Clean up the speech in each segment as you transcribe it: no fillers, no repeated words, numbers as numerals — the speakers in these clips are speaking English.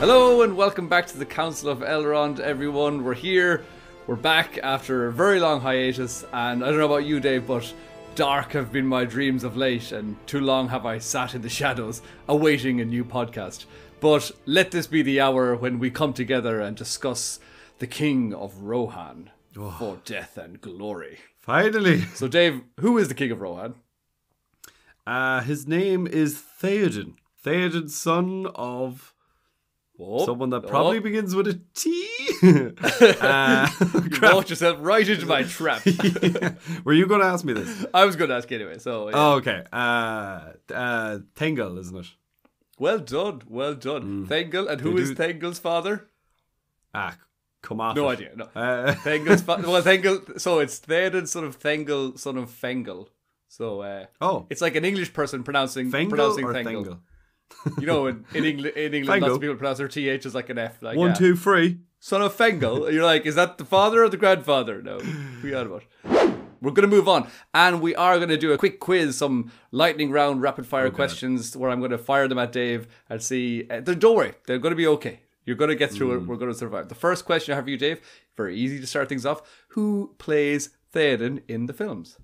Hello and welcome back to the Council of Elrond, everyone. We're here, we're back after a very long hiatus, and I don't know about you, Dave, but dark have been my dreams of late, and too long have I sat in the shadows awaiting a new podcast. But let this be the hour when we come together and discuss the King of Rohan for death and glory. Finally. So Dave, who is the King of Rohan? His name is Theoden. Theoden, son of... someone that probably begins with a T. You walked yourself right into my trap. Were you going to ask me this? I was going to ask anyway. So yeah. Oh, okay. Thengel, isn't it? Well done, well done. Thengel, and who is Thengel's father? Come off. No idea. No. Thengel's father. Well, Thengel. So it's Theoden, son of Thengel, son of Fengel. So it's like an English person pronouncing Thengel. You know, in England, lots of people pronounce their TH as like an F. Like 1, 2, 3. Son of Fengel. You're like, is that the father or the grandfather? No, we out about. We're going to move on, and we are going to do a quick quiz, some lightning round, rapid fire questions, where I'm going to fire them at Dave and see. Don't worry, they're going to be okay. You're going to get through it. We're going to survive. The first question I have for you, Dave, very easy to start things off. Who plays Theoden in the films?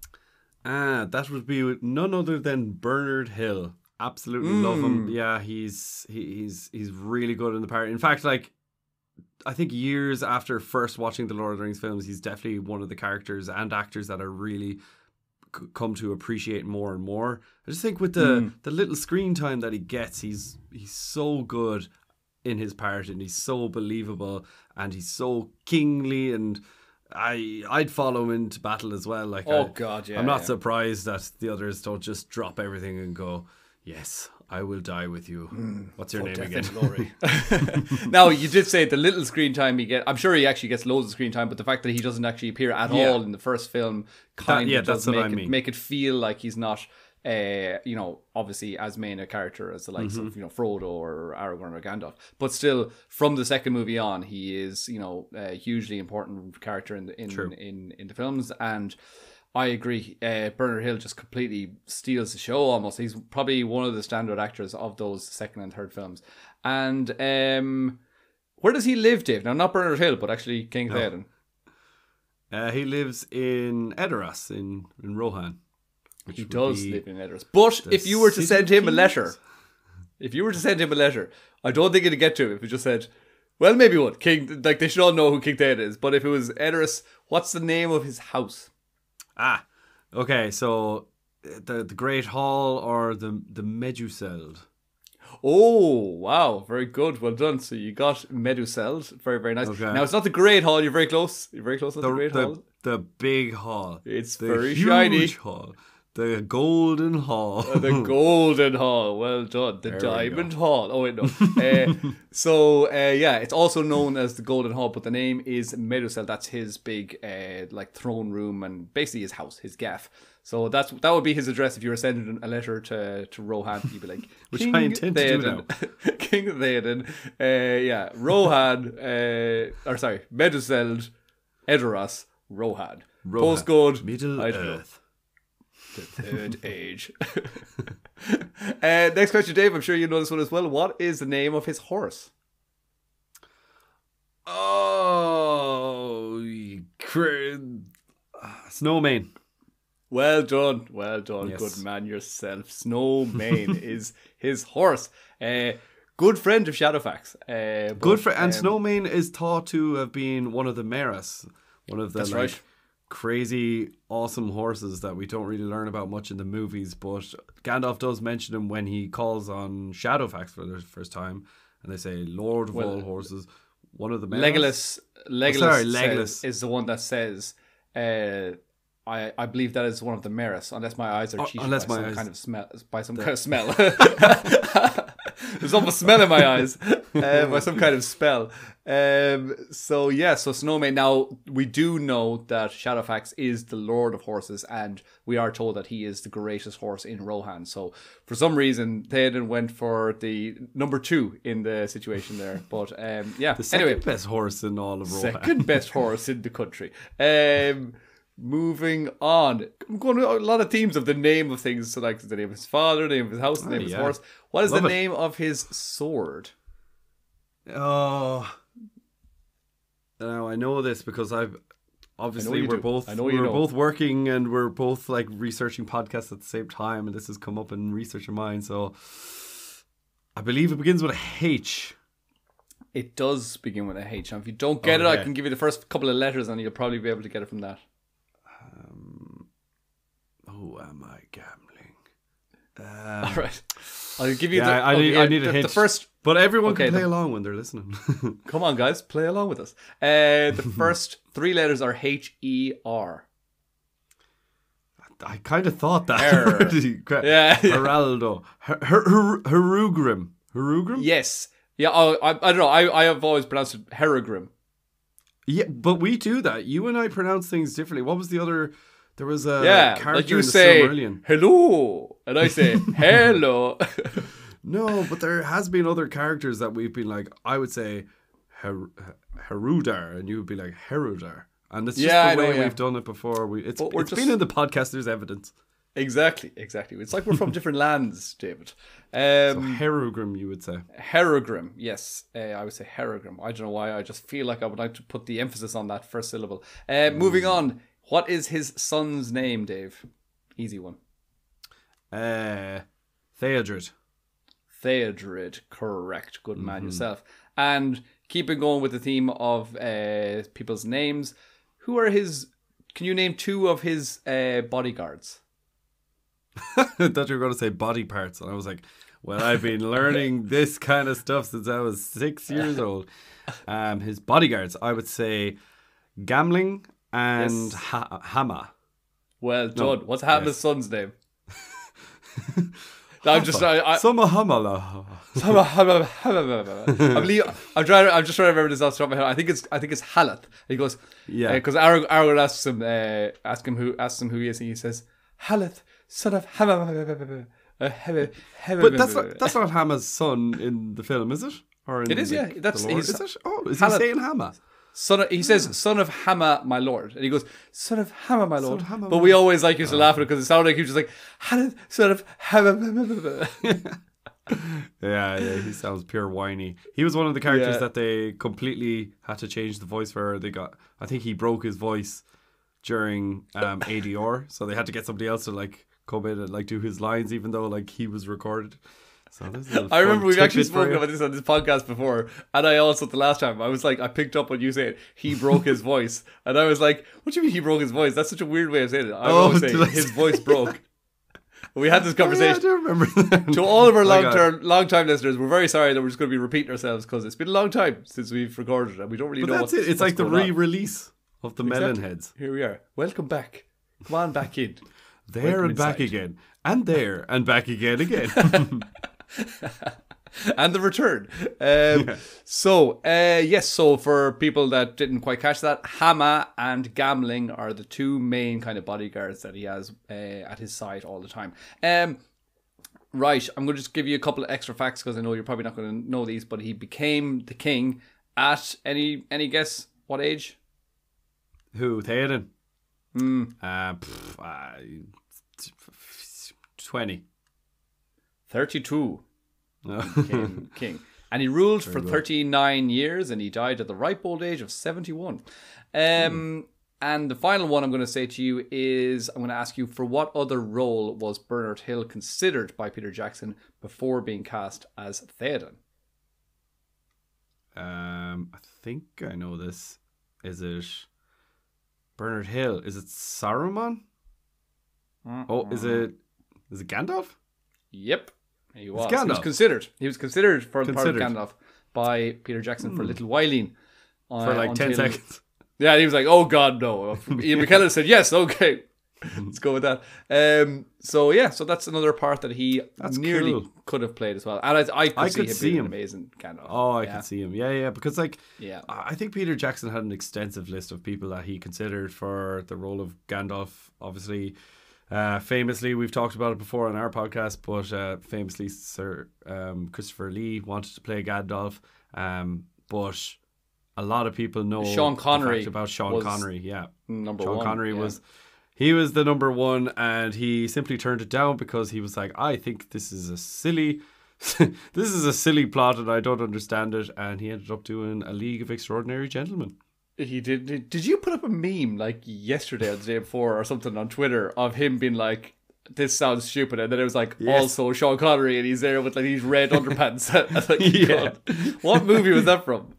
That would be none other than Bernard Hill. Absolutely love him. Yeah, he's really good in the part. In fact, like, I think years after first watching the Lord of the Rings films, he's definitely one of the characters and actors that I really come to appreciate more and more. I just think with the little screen time that he gets, he's so good in his part, and he's so believable, and he's so kingly, and I'd follow him into battle as well. Like, I'm not surprised that the others don't just drop everything and go, yes, I will die with you. What's your name again? Glory. Now, you did say the little screen time he gets. I'm sure he actually gets loads of screen time, but the fact that he doesn't actually appear at all in the first film kind of does make it feel like he's not, obviously as main a character as the likes of, Frodo or Aragorn or Gandalf. But still, from the second movie on, he is, a hugely important character in the films. And I agree. Bernard Hill just completely steals the show almost. He's probably one of the standout actors of those second and third films. And where does he live, Dave? Now, not Bernard Hill, but actually King Theoden. He lives in Edoras, in Rohan. He does live in Edoras. But if you were to send him a letter, I don't think it'd get to him if it just said, well, maybe what? King, like, they should all know who King Theoden is. But if it was Edoras, what's the name of his house? Okay, so the Great Hall or the Meduseld? Oh, wow, very good, well done. So you got Meduseld, very, very nice. Okay. Now, it's not the Great Hall, you're very close. You're very close to the Great Hall. The big hall. It's the very huge shiny. Hall. The Golden Hall. The Golden Hall, well done. The Diamond Hall. Oh, wait, no. It's also known as the Golden Hall, but the name is Meduseld. That's his big, throne room and basically his house, his gaff. So that would be his address if you were sending a letter to Rohan. You'd be like, which I intend to do now. King Theoden. Rohan, Meduseld, Edoras, Rohan. Postcode, Middle Earth. The Third Age. Next question, Dave. I'm sure you know this one as well. What is the name of his horse? Snowmane. Well done. Yes. Good man yourself. Snowmane is his horse. Good friend of Shadowfax. And Snowmane is thought to have been one of the Meras. One of the crazy, awesome horses that we don't really learn about much in the movies, but Gandalf does mention him when he calls on Shadowfax for the first time, and they say, Lord of all horses, one of the Meras. Legolas is the one that says, I believe that is one of the Meras, unless my eyes are cheated by some kind of smell. There's almost smell in my eyes by some kind of spell. So Snowmane. Now, we do know that Shadowfax is the Lord of Horses, and we are told that he is the greatest horse in Rohan. So, for some reason, Theoden went for the number 2 in the situation there. But, the second best horse in all of Rohan. Second best horse in the country. Moving on. I'm going to a lot of themes of the name of things. So, like the name of his father, the name of his house, the name of his horse. What is the name of his sword? Oh, now I know this because obviously we're both working and we're both like researching podcasts at the same time, and this has come up in research of mine. So I believe it begins with a H. It does begin with a H. And if you don't get it, I can give you the first couple of letters, and you'll probably be able to get it from that. Am I gambling? All right, I'll give you. I need a hint. The first, but everyone can play along when they're listening. Come on, guys, play along with us. The first 3 letters are H-E-R. I kind of thought that. Heraldo. Herugrim. Yes. Yeah. I don't know. I have always pronounced it Herugrim. Yeah, but we do that. You and I pronounce things differently. What was the other? There was a character like you in the say Silmarillion. Hello, and I say hello. No, but there has been other characters that we've been like, I would say Herudar, and you would be like Herudar. And it's just the way we've done it before. It's been in the podcast, there's evidence. Exactly. It's like we're from different lands, David. So Herugrim, you would say. Herugrim, yes. I would say Herugrim. I don't know why. I just feel like I would like to put the emphasis on that first syllable. Moving on. What is his son's name, Dave? Easy one. Theodred. Theodred, correct. Good man yourself. And keeping going with the theme of people's names, who are his... Can you name 2 of his bodyguards? I thought you were going to say body parts, and I was like, well, I've been learning this kind of stuff since I was 6 years old. His bodyguards, I would say Gamling and Hama. Well done. What's Hama's son's name? I'm just trying to remember this off the top of my head. I think it's Halath. He goes, because Aragorn asks him who he is, and he says, Halath, son of Hama. But that's not Hama's son in the film, is it? Or in it is, yeah. That's is it? Oh, is he saying Hama? He says, son of Hama, my lord. And he goes, son of Hama, my lord. But we always used to laugh at it because it sounded like he was just like, son of Hama. Yeah, he sounds pure whiny. He was one of the characters that they completely had to change the voice for. I think he broke his voice during ADR, so they had to get somebody else to come in and do his lines, even though he was recorded. So I remember we've actually spoken about this on this podcast before, and I also the last time I was like, I picked up when you said he broke his voice, and I was like, what do you mean he broke his voice? That's such a weird way of saying it. I always say his voice broke. We had this conversation. I do remember that. To all of our long-time listeners, we're very sorry that we're just going to be repeating ourselves because it's been a long time since we've recorded it, and we don't really know that's it. It's like the re-release of the Mellon Heads. Here we are. Welcome back. Come on back in. There and back again, and there and back again. And the return. So for people that didn't quite catch that, Hama and Gamling are the 2 main kind of bodyguards that he has at his side all the time. Right, I'm going to just give you a couple of extra facts because I know you're probably not going to know these, but he became the king at any guess what age? Who, Theoden? 20. 32. Became king. And he ruled for 39 years, and he died at the ripe old age of 71. And the final one I'm going to say to you is, I'm going to ask you, for what other role was Bernard Hill considered by Peter Jackson before being cast as Theoden? I think I know this. Is it Bernard Hill? Is it Saruman? Oh, is it Gandalf? Yep. He was. He was considered for the part of Gandalf by Peter Jackson for a little whiling. For 10 seconds. Yeah, he was like, oh God, no. Ian McKellen said, yes, okay. Let's go with that. So that's another part that he nearly could have played as well. And I could see him being an amazing Gandalf. Oh, I could see him. Yeah, because I think Peter Jackson had an extensive list of people that he considered for the role of Gandalf. Obviously, famously, we've talked about it before on our podcast, but famously, Sir Christopher Lee wanted to play Gandalf, but a lot of people know Sean Connery about Sean Connery. Yeah, number Sean one. Connery was the number one, and he simply turned it down because he was like, I think this is a silly this is a silly plot and I don't understand it. And he ended up doing A League of Extraordinary Gentlemen. He did. Did you put up a meme like yesterday or the day before or something on Twitter of him being like, this sounds stupid, and then it was like, also Sean Connery, and he's there with like these red underpants. Like, what movie was that from?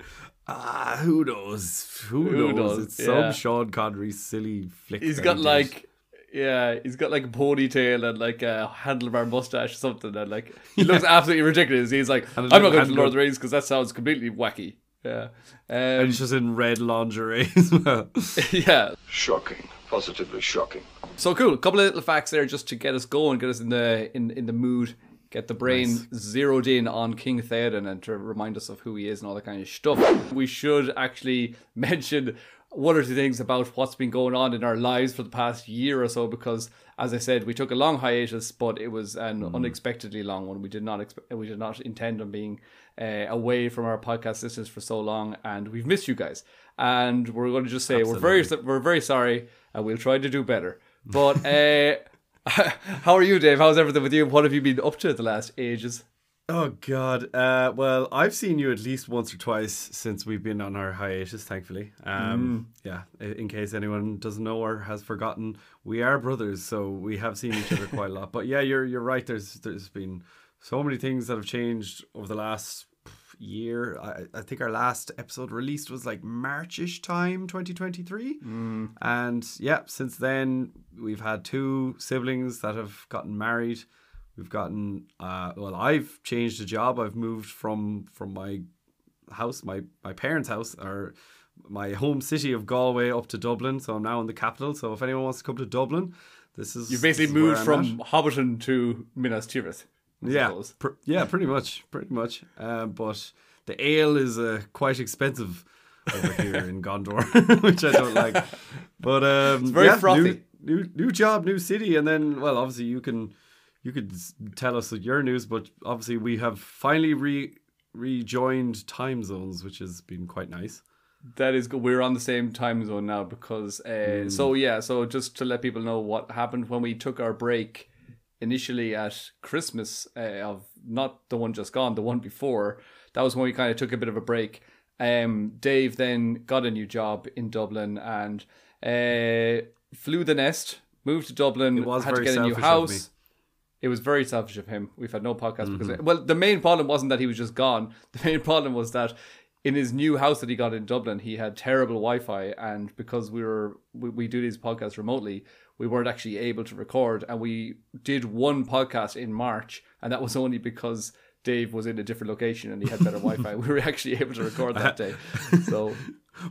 Who knows? Who knows? It's some Sean Connery silly flick. He's got like a ponytail and like a handlebar mustache or something, and like he looks absolutely ridiculous. He's like, I'm not going to Lord of the Rings because that sounds completely wacky. Yeah, and he's just in red lingerie as well. Yeah, shocking, positively shocking. So cool. A couple of little facts there just to get us going, get us in the mood, get the brain zeroed in on King Theoden and to remind us of who he is and all that kind of stuff. We should actually mention one or two things about what's been going on in our lives for the past year or so, because, as I said, we took a long hiatus, but it was an unexpectedly long one. We did not intend on being away from our podcast listeners for so long, and we've missed you guys. And we're going to just say we're very sorry, and we'll try to do better. But how are you, Dave? How's everything with you? What have you been up to the last ages? Oh, God. Well, I've seen you at least once or twice since we've been on our hiatus, thankfully. Yeah, in case anyone doesn't know or has forgotten, we are brothers, so we have seen each other quite a lot. But yeah, you're right. There's been so many things that have changed over the last year. I think our last episode released was like Marchish time 2023, and yeah, since then we've had 2 siblings that have gotten married. We've gotten I've changed a job. I've moved from my house, my parents' house, or my home city of Galway, up to Dublin. So I'm now in the capital. So if anyone wants to come to Dublin, you've basically moved from Hobbiton to Minas Tirith. Yeah, pretty much. But the ale is quite expensive over here in Gondor, which I don't like. But it's very frothy. New job, new city, and then obviously you could tell us your news, but obviously we have finally rejoined time zones, which has been quite nice. That is good. We're on the same time zone now because so just to let people know what happened when we took our break initially at Christmas of not the one just gone, the one before. That was when we kind of took a bit of a break. Dave then got a new job in Dublin and flew the nest, moved to Dublin, had to get a new house. It was very selfish of him. We've had no podcast because the main problem wasn't that he was just gone. The main problem was that in his new house that he got in Dublin, he had terrible Wi-Fi, and because we do these podcasts remotely, we weren't actually able to record, and we did one podcast in March, and that was only because Dave was in a different location and he had better Wi-Fi. We were actually able to record that day. So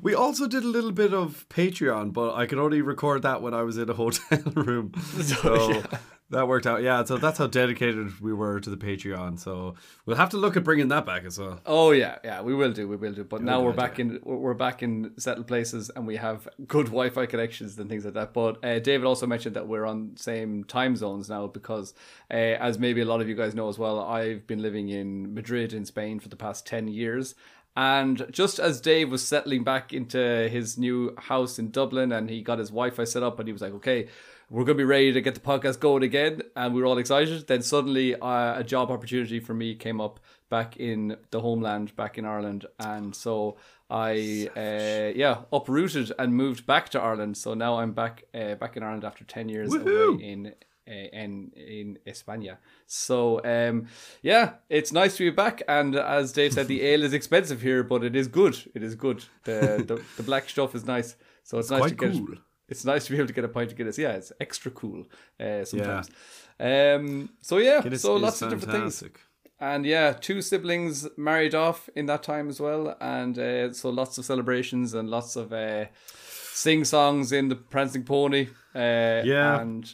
we also did a little bit of Patreon, but I could only record that when I was in a hotel room. So that worked out. Yeah, so that's how dedicated we were to the Patreon. So we'll have to look at bringing that back as well. Oh yeah, we will do. But now we're back in settled places and we have good Wi-Fi connections and things like that. But David also mentioned that we're on same time zones now because, as maybe a lot of you guys know as well, I've been living in Madrid in Spain for the past 10 years. And just as Dave was settling back into his new house in Dublin and he got his Wi-Fi set up and he was like, okay, we're going to be ready to get the podcast going again, and we were all excited. Then suddenly a job opportunity for me came up back in the homeland, back in Ireland. And so I uprooted and moved back to Ireland. So now I'm back in Ireland after 10 years away in España. So it's nice to be back, and as Dave said, the ale is expensive here, but it is good. The black stuff is nice, so it's nice to get cool. It's nice to be able to get a pint of Guinness. Yeah, it's extra cool sometimes. So lots of different things. And 2 siblings married off in that time as well, and so lots of celebrations and lots of sing-songs in the Prancing Pony. And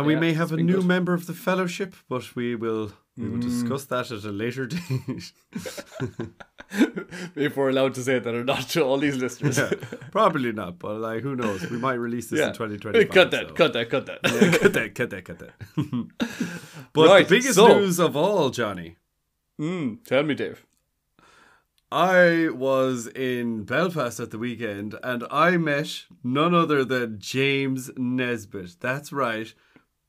we may have a new member of the fellowship, but we will discuss that at a later date. If we're allowed to say that or not to all these listeners. Yeah, probably not, but who knows? We might release this in 2025. Cut that. Cut that. But the biggest news of all, Johnny. Tell me, Dave. I was in Belfast at the weekend and I met none other than James Nesbitt. That's right.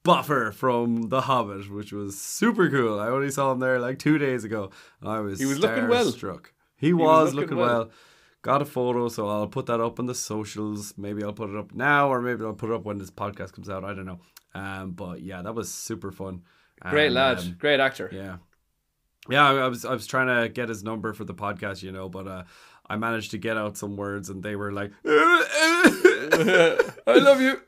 Boffer from The Hobbit, which was super cool. I only saw him there like 2 days ago. I was looking well. He was looking well. Got a photo, so I'll put that up on the socials. Maybe I'll put it up now, or maybe I'll put it up when this podcast comes out. I don't know. But yeah, that was super fun. Great lad, great actor. Yeah. I was trying to get his number for the podcast, but I managed to get out some words, and they were like, "I love you."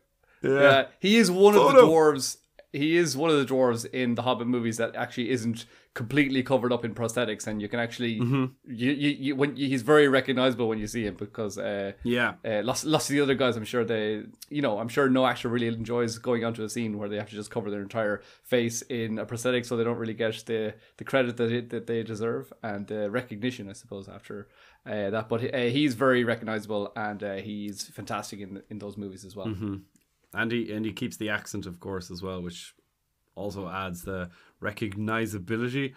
Yeah, he is one of the dwarves. He is one of the dwarves in the Hobbit movies that actually isn't completely covered up in prosthetics, and you can actually he's very recognizable when you see him, because lots of the other guys, I'm sure no actor really enjoys going onto a scene where they have to just cover their entire face in a prosthetic, so they don't really get the credit that they deserve and recognition, I suppose, after that. But he's very recognizable, and he's fantastic in those movies as well. Mm-hmm. And he keeps the accent, of course, as well, which also adds the recognizability.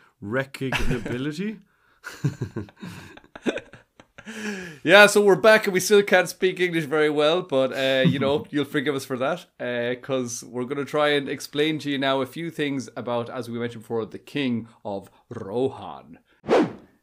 Yeah, so we're back and we still can't speak English very well, but you'll forgive us for that, because we're going to try and explain to you now a few things about, as we mentioned before, the King of Rohan.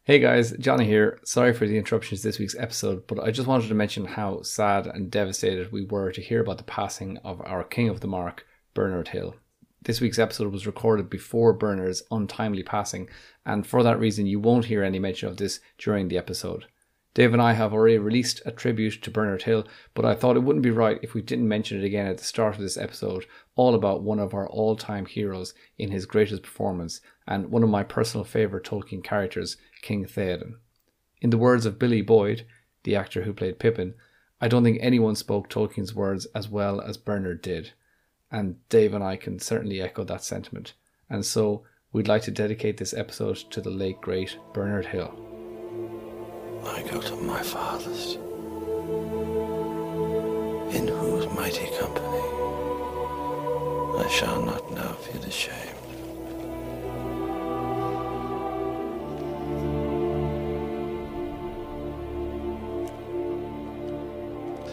Hey guys, Johnny here. Sorry for the interruptions this week's episode, but I just wanted to mention how sad and devastated we were to hear about the passing of our King of the Mark, Bernard Hill. This week's episode was recorded before Bernard's untimely passing, and for that reason you won't hear any mention of this during the episode. Dave and I have already released a tribute to Bernard Hill, but I thought it wouldn't be right if we didn't mention it again at the start of this episode, all about one of our all-time heroes in his greatest performance, and one of my personal favourite Tolkien characters, King Theoden. In the words of Billy Boyd, the actor who played Pippin, I don't think anyone spoke Tolkien's words as well as Bernard did. And Dave and I can certainly echo that sentiment. And so, we'd like to dedicate this episode to the late great Bernard Hill. I go to my fathers, in whose mighty company I shall not now feel ashamed.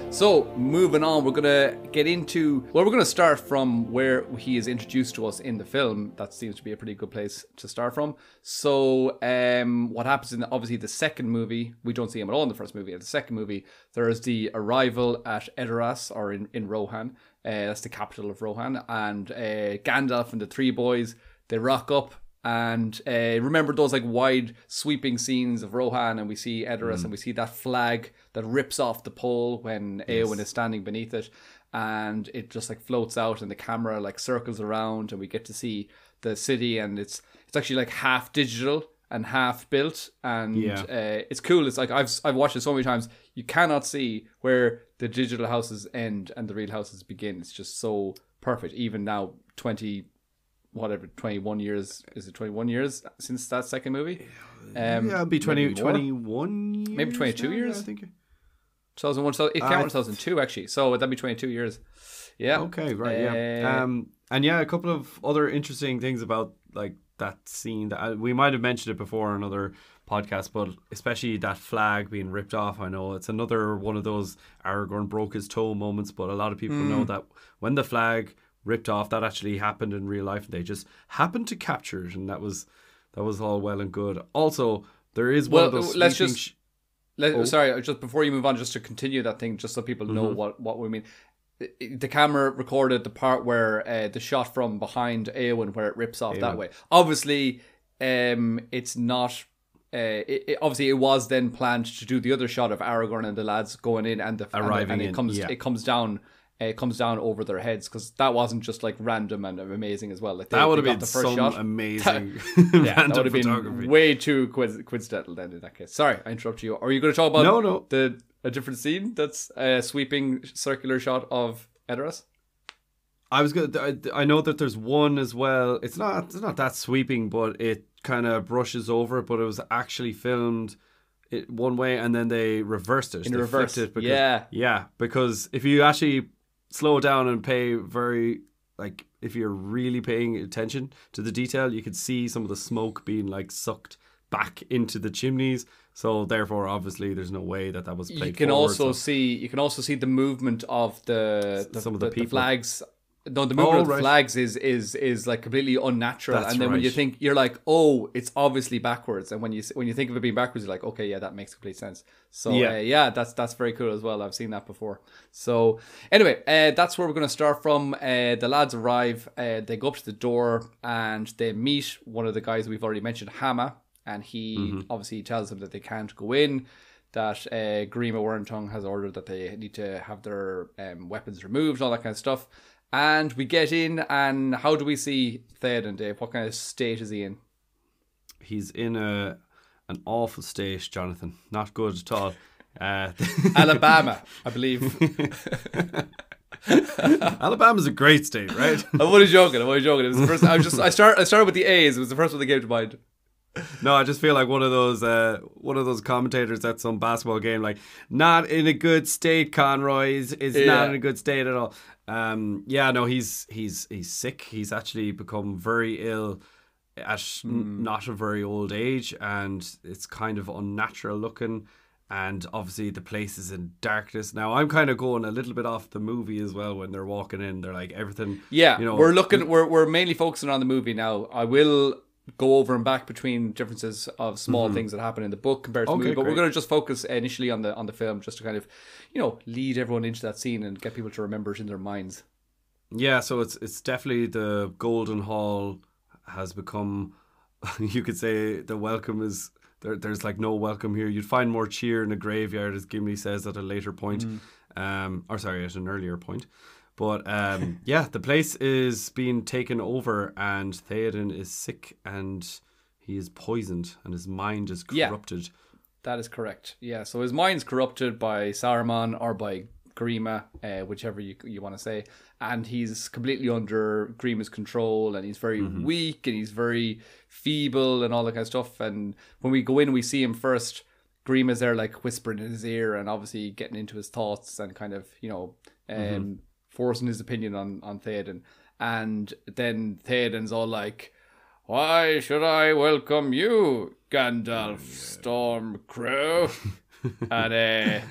So, moving on, we're going to start from where he is introduced to us in the film. That seems to be a pretty good place to start from. So, what happens in, obviously, the second movie, we don't see him at all in the first movie. In the second movie, there is the arrival at Edoras, or in Rohan. That's the capital of Rohan. And Gandalf and the three boys, they rock up. And remember those like wide sweeping scenes of Rohan, and we see Edoras, and we see that flag that rips off the pole when Éowyn is standing beneath it, and it just like floats out, and the camera like circles around, and we get to see the city, and it's actually like half digital and half built, and it's cool. It's like I've watched it so many times. You cannot see where the digital houses end and the real houses begin. It's just so perfect. Even now, 21 years, is it 21 years since that second movie? It'll be 21 years. Maybe 22 years? I think. 2001, it came out in 2002 actually, so that'd be 22 years. Yeah. Okay, right, yeah. And yeah, a couple of other interesting things about like that scene that we might have mentioned it before in another podcast, but especially that flag being ripped off. I know it's another one of those Aragorn broke his toe moments, but a lot of people know that when the flag ripped off, that actually happened in real life. They just happened to capture it, and that was all well and good. Also, there is one of those. Sorry, just before you move on, just to continue that thing, just so people know what we mean. The camera recorded the part where the shot from behind Éowyn where it rips off that way. Obviously, it's not. Obviously, it was then planned to do the other shot of Aragorn and the lads going in and arriving, and it comes down. It comes down over their heads, because that wasn't just like random and amazing as well. Like that would have been the first shot. Amazing. That would have been way too coincidental then in that case. Sorry, I interrupted you. Are you going to talk about a different scene that's a sweeping circular shot of Edoras? I know that there's one as well. It's not that sweeping, but it kind of brushes over it. But it was actually filmed one way, and then they reversed it. They reversed it because, because if you actually slow down and pay if you're really paying attention to the detail, you could see some of the smoke being like sucked back into the chimneys. So therefore, obviously, there's no way that was played. You can also see the movement of some of the flags No, the movement of the flags is like completely unnatural. And then when you think, you're like, oh, it's obviously backwards. And when you think of it being backwards, you're like, okay, yeah, that makes complete sense. So that's very cool as well. I've seen that before. So anyway, that's where we're going to start from. The lads arrive, they go up to the door and they meet one of the guys we've already mentioned, Hammer. And he obviously tells them that they can't go in, that Grima Wormtongue has ordered that they need to have their weapons removed, all that kind of stuff. And we get in, and how do we see Theoden, Dave? What kind of state is he in? He's in an awful state, Jonathan. Not good at all. Alabama, I believe. Alabama's a great state, right? I'm only joking. It was the first. I started with the A's. It was the first one that came to mind. No, I just feel like one of those commentators at some basketball game, like, not in a good state, Conroy. Is not in a good state at all. He's sick. He's actually become very ill at not a very old age, and it's kind of unnatural looking. And obviously the place is in darkness. Now I'm kind of going a little bit off the movie as well. When they're walking in, they're like everything. Yeah, we're mainly focusing on the movie now. I will go over and back between differences of small things that happen in the book compared to the movie, but we're going to just focus initially on the film, just to kind of, lead everyone into that scene and get people to remember it in their minds. Yeah, so it's definitely the Golden Hall has become, you could say, the welcome is there's like no welcome here. You'd find more cheer in a graveyard, as Gimli says at a later point, at an earlier point. But the place is being taken over, and Theoden is sick, and he is poisoned, and his mind is corrupted. Yeah, that is correct. Yeah, so his mind's corrupted by Saruman or by Grima, whichever you want to say, and he's completely under Grima's control, and he's very weak, and he's very feeble, and all that kind of stuff. And when we go in, we see him first. Grima's there, like whispering in his ear, and obviously getting into his thoughts, and kind of forcing his opinion on Theoden. And then Theoden's all like, "Why should I welcome you, Gandalf Stormcrow?" And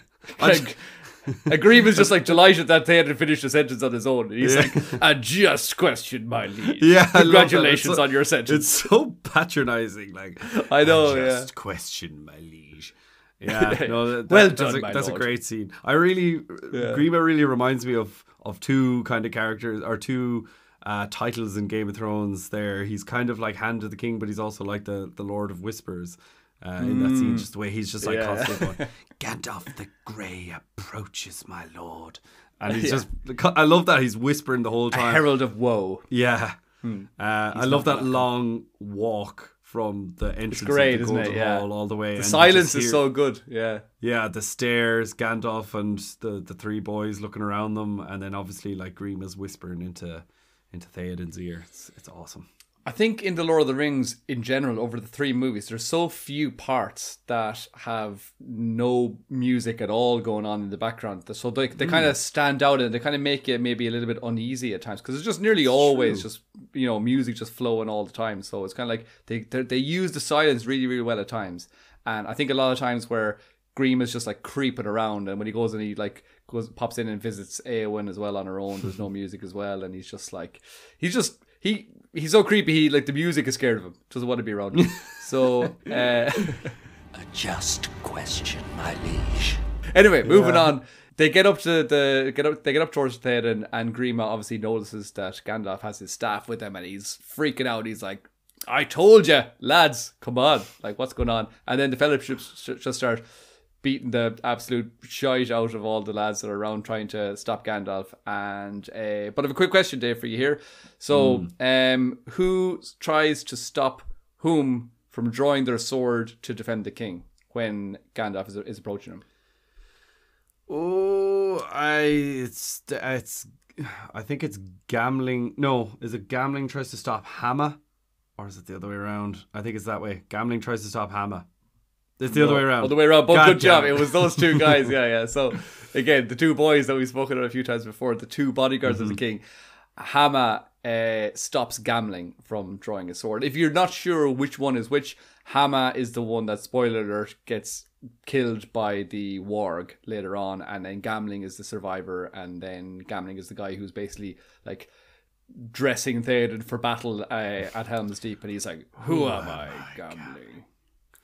Grima's just like delighted that Theoden finished the sentence on his own. He's like, "A just question, my liege. Yeah, congratulations on your sentence." It's so patronizing. Like, I know, a just question, my liege. Yeah, no, well done, that's a great scene. Grima really reminds me of two kind of characters, or two titles in Game of Thrones. There, he's kind of like Hand of the King, but he's also like the Lord of Whispers in that scene. Just the way he's just like constantly going, "Gandalf the Grey approaches, my lord," and he's just. I love that he's whispering the whole time. A herald of woe. Yeah, I love that long walk from the entrance of the Golden Hall all the way. The silence is so good. Yeah. Yeah, the stairs, Gandalf and the three boys looking around them, and then obviously like Grima's whispering into Theoden's ear. It's awesome. I think in The Lord of the Rings, in general, over the three movies, there's so few parts that have no music at all going on in the background. So they kind of stand out, and they kind of make it maybe a little bit uneasy at times, because it's just nearly always just, music just flowing all the time. So it's kind of like they use the silence really, really well at times. And I think a lot of times where Grima's just like creeping around, and when he goes and he like pops in and visits Eowyn as well on her own, there's no music as well, and he's just like, he's so creepy, the music is scared of him, doesn't want to be around him. So a just question, my liege. Anyway, moving on. They get up towards Theoden, and Grima obviously notices that Gandalf has his staff with him, and he's freaking out. He's like, "I told you, lads, come on, like, what's going on?" And then the fellowship just start beating the absolute shite out of all the lads that are around trying to stop Gandalf. And but I have a quick question, Dave, for you here. So, who tries to stop whom from drawing their sword to defend the king when Gandalf is approaching him? Oh, I think it's Gambling. No, is it Gambling tries to stop Hammer, or is it the other way around? I think it's that way. Gambling tries to stop Hammer. It's the other way around. Other way around. But good job. It was those two guys. Yeah. So again, the two boys that we've spoken about a few times before, the two bodyguards of the king. Hammer stops Gambling from drawing a sword. If you're not sure which one is which, Hammer is the one that, spoiler alert, gets killed by the warg later on, and then Gamling is the survivor, and then Gamling is the guy who's basically like dressing Theoden for battle at Helm's Deep, and he's like, "Who am I, Gamling?"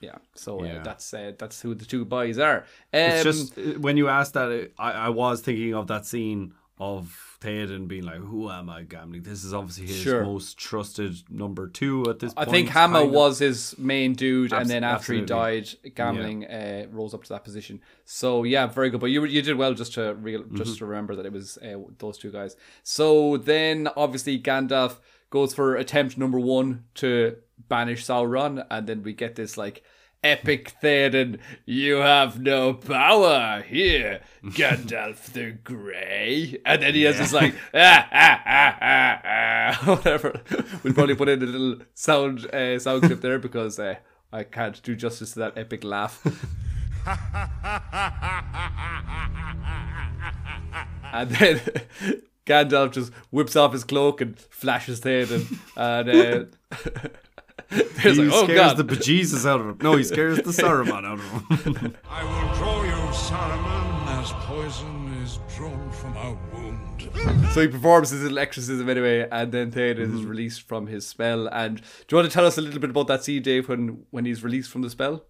Yeah, so that's who the two boys are. It's just when you asked that, I was thinking of that scene of Theoden being like, "Who am I, Gamling?" This is obviously his most trusted number 2 at this point. I think Hammer was his main dude, and then after he died, Gamling rose up to that position. So yeah, very good. But you did well just to remember that it was those two guys. So then obviously Gandalf goes for attempt number 1 to banish Sauron, and then we get this like epic Theoden, "You have no power here, Gandalf the Grey," and then he has this like whatever. We'll probably put in a little sound clip there because I can't do justice to that epic laugh. And then Gandalf just whips off his cloak and flashes Theoden, and he scares the bejesus out of him. No, he scares the Saruman out of him. I will draw you, Saruman, as poison is drawn from a wound. So he performs his little exorcism anyway, and then Theoden is released from his spell. And do you want to tell us a little bit about that scene, Dave, when he's released from the spell?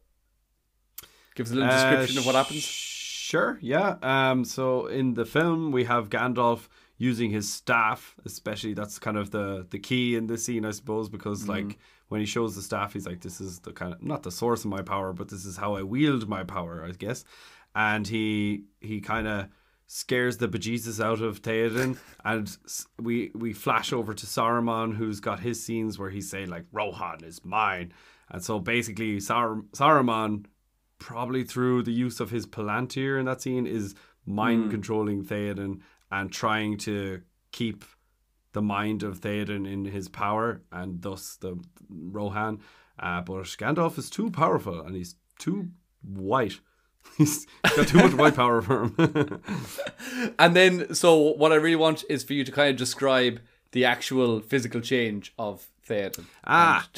Give us a little description of what happens. Sure, yeah. So in the film, we have Gandalf using his staff, especially. That's kind of the key in this scene, I suppose, because like when he shows the staff, he's like, "This is the kind of, not the source of my power, but this is how I wield my power, I guess." And he kind of scares the bejesus out of Theoden, and we flash over to Saruman, who's got his scenes where he's saying like, "Rohan is mine," and so basically Saruman, probably through the use of his Peleannor in that scene, is mind controlling Theoden and trying to keep the mind of Theoden in his power, and thus the Rohan. But Gandalf is too powerful, and he's too white. He's got too much white power for him. And then, so what I really want is for you to kind of describe the actual physical change of Theoden.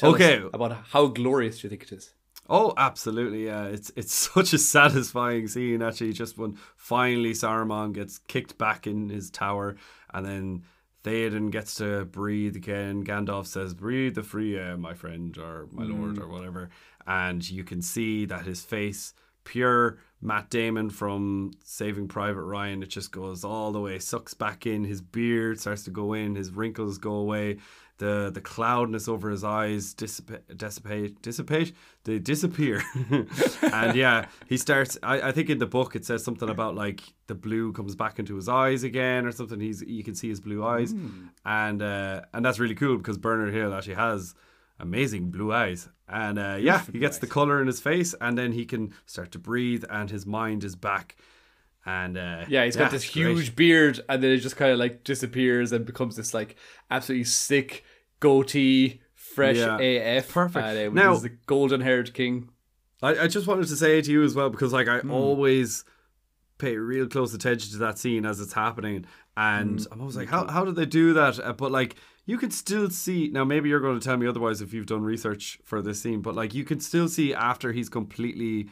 Okay. About how glorious do you think it is? Oh, absolutely, yeah. It's such a satisfying scene, actually, just when finally Saruman gets kicked back in his tower, and then Theoden gets to breathe again. Gandalf says, "Breathe the free air, my friend," or "my lord," or whatever. And you can see that his face, pure Matt Damon from Saving Private Ryan, it just goes all the way, sucks back in. His beard starts to go in, his wrinkles go away. The cloudness over his eyes they disappear. And yeah, he starts, I think in the book it says something about like the blue comes back into his eyes again or something. You can see his blue eyes. And that's really cool because Bernard Hill actually has amazing blue eyes. And he gets the colour in his face, and then he can start to breathe, and his mind is back. And he's got this huge beard, and then it just kind of like disappears and becomes this like absolutely sick goatee, fresh AF. Perfect. Now he's the golden-haired king. I just wanted to say to you as well, because like I always pay real close attention to that scene as it's happening, and I'm always like, how did they do that? But like, you can still see, now maybe you're going to tell me otherwise if you've done research for this scene, but like you can still see after he's completely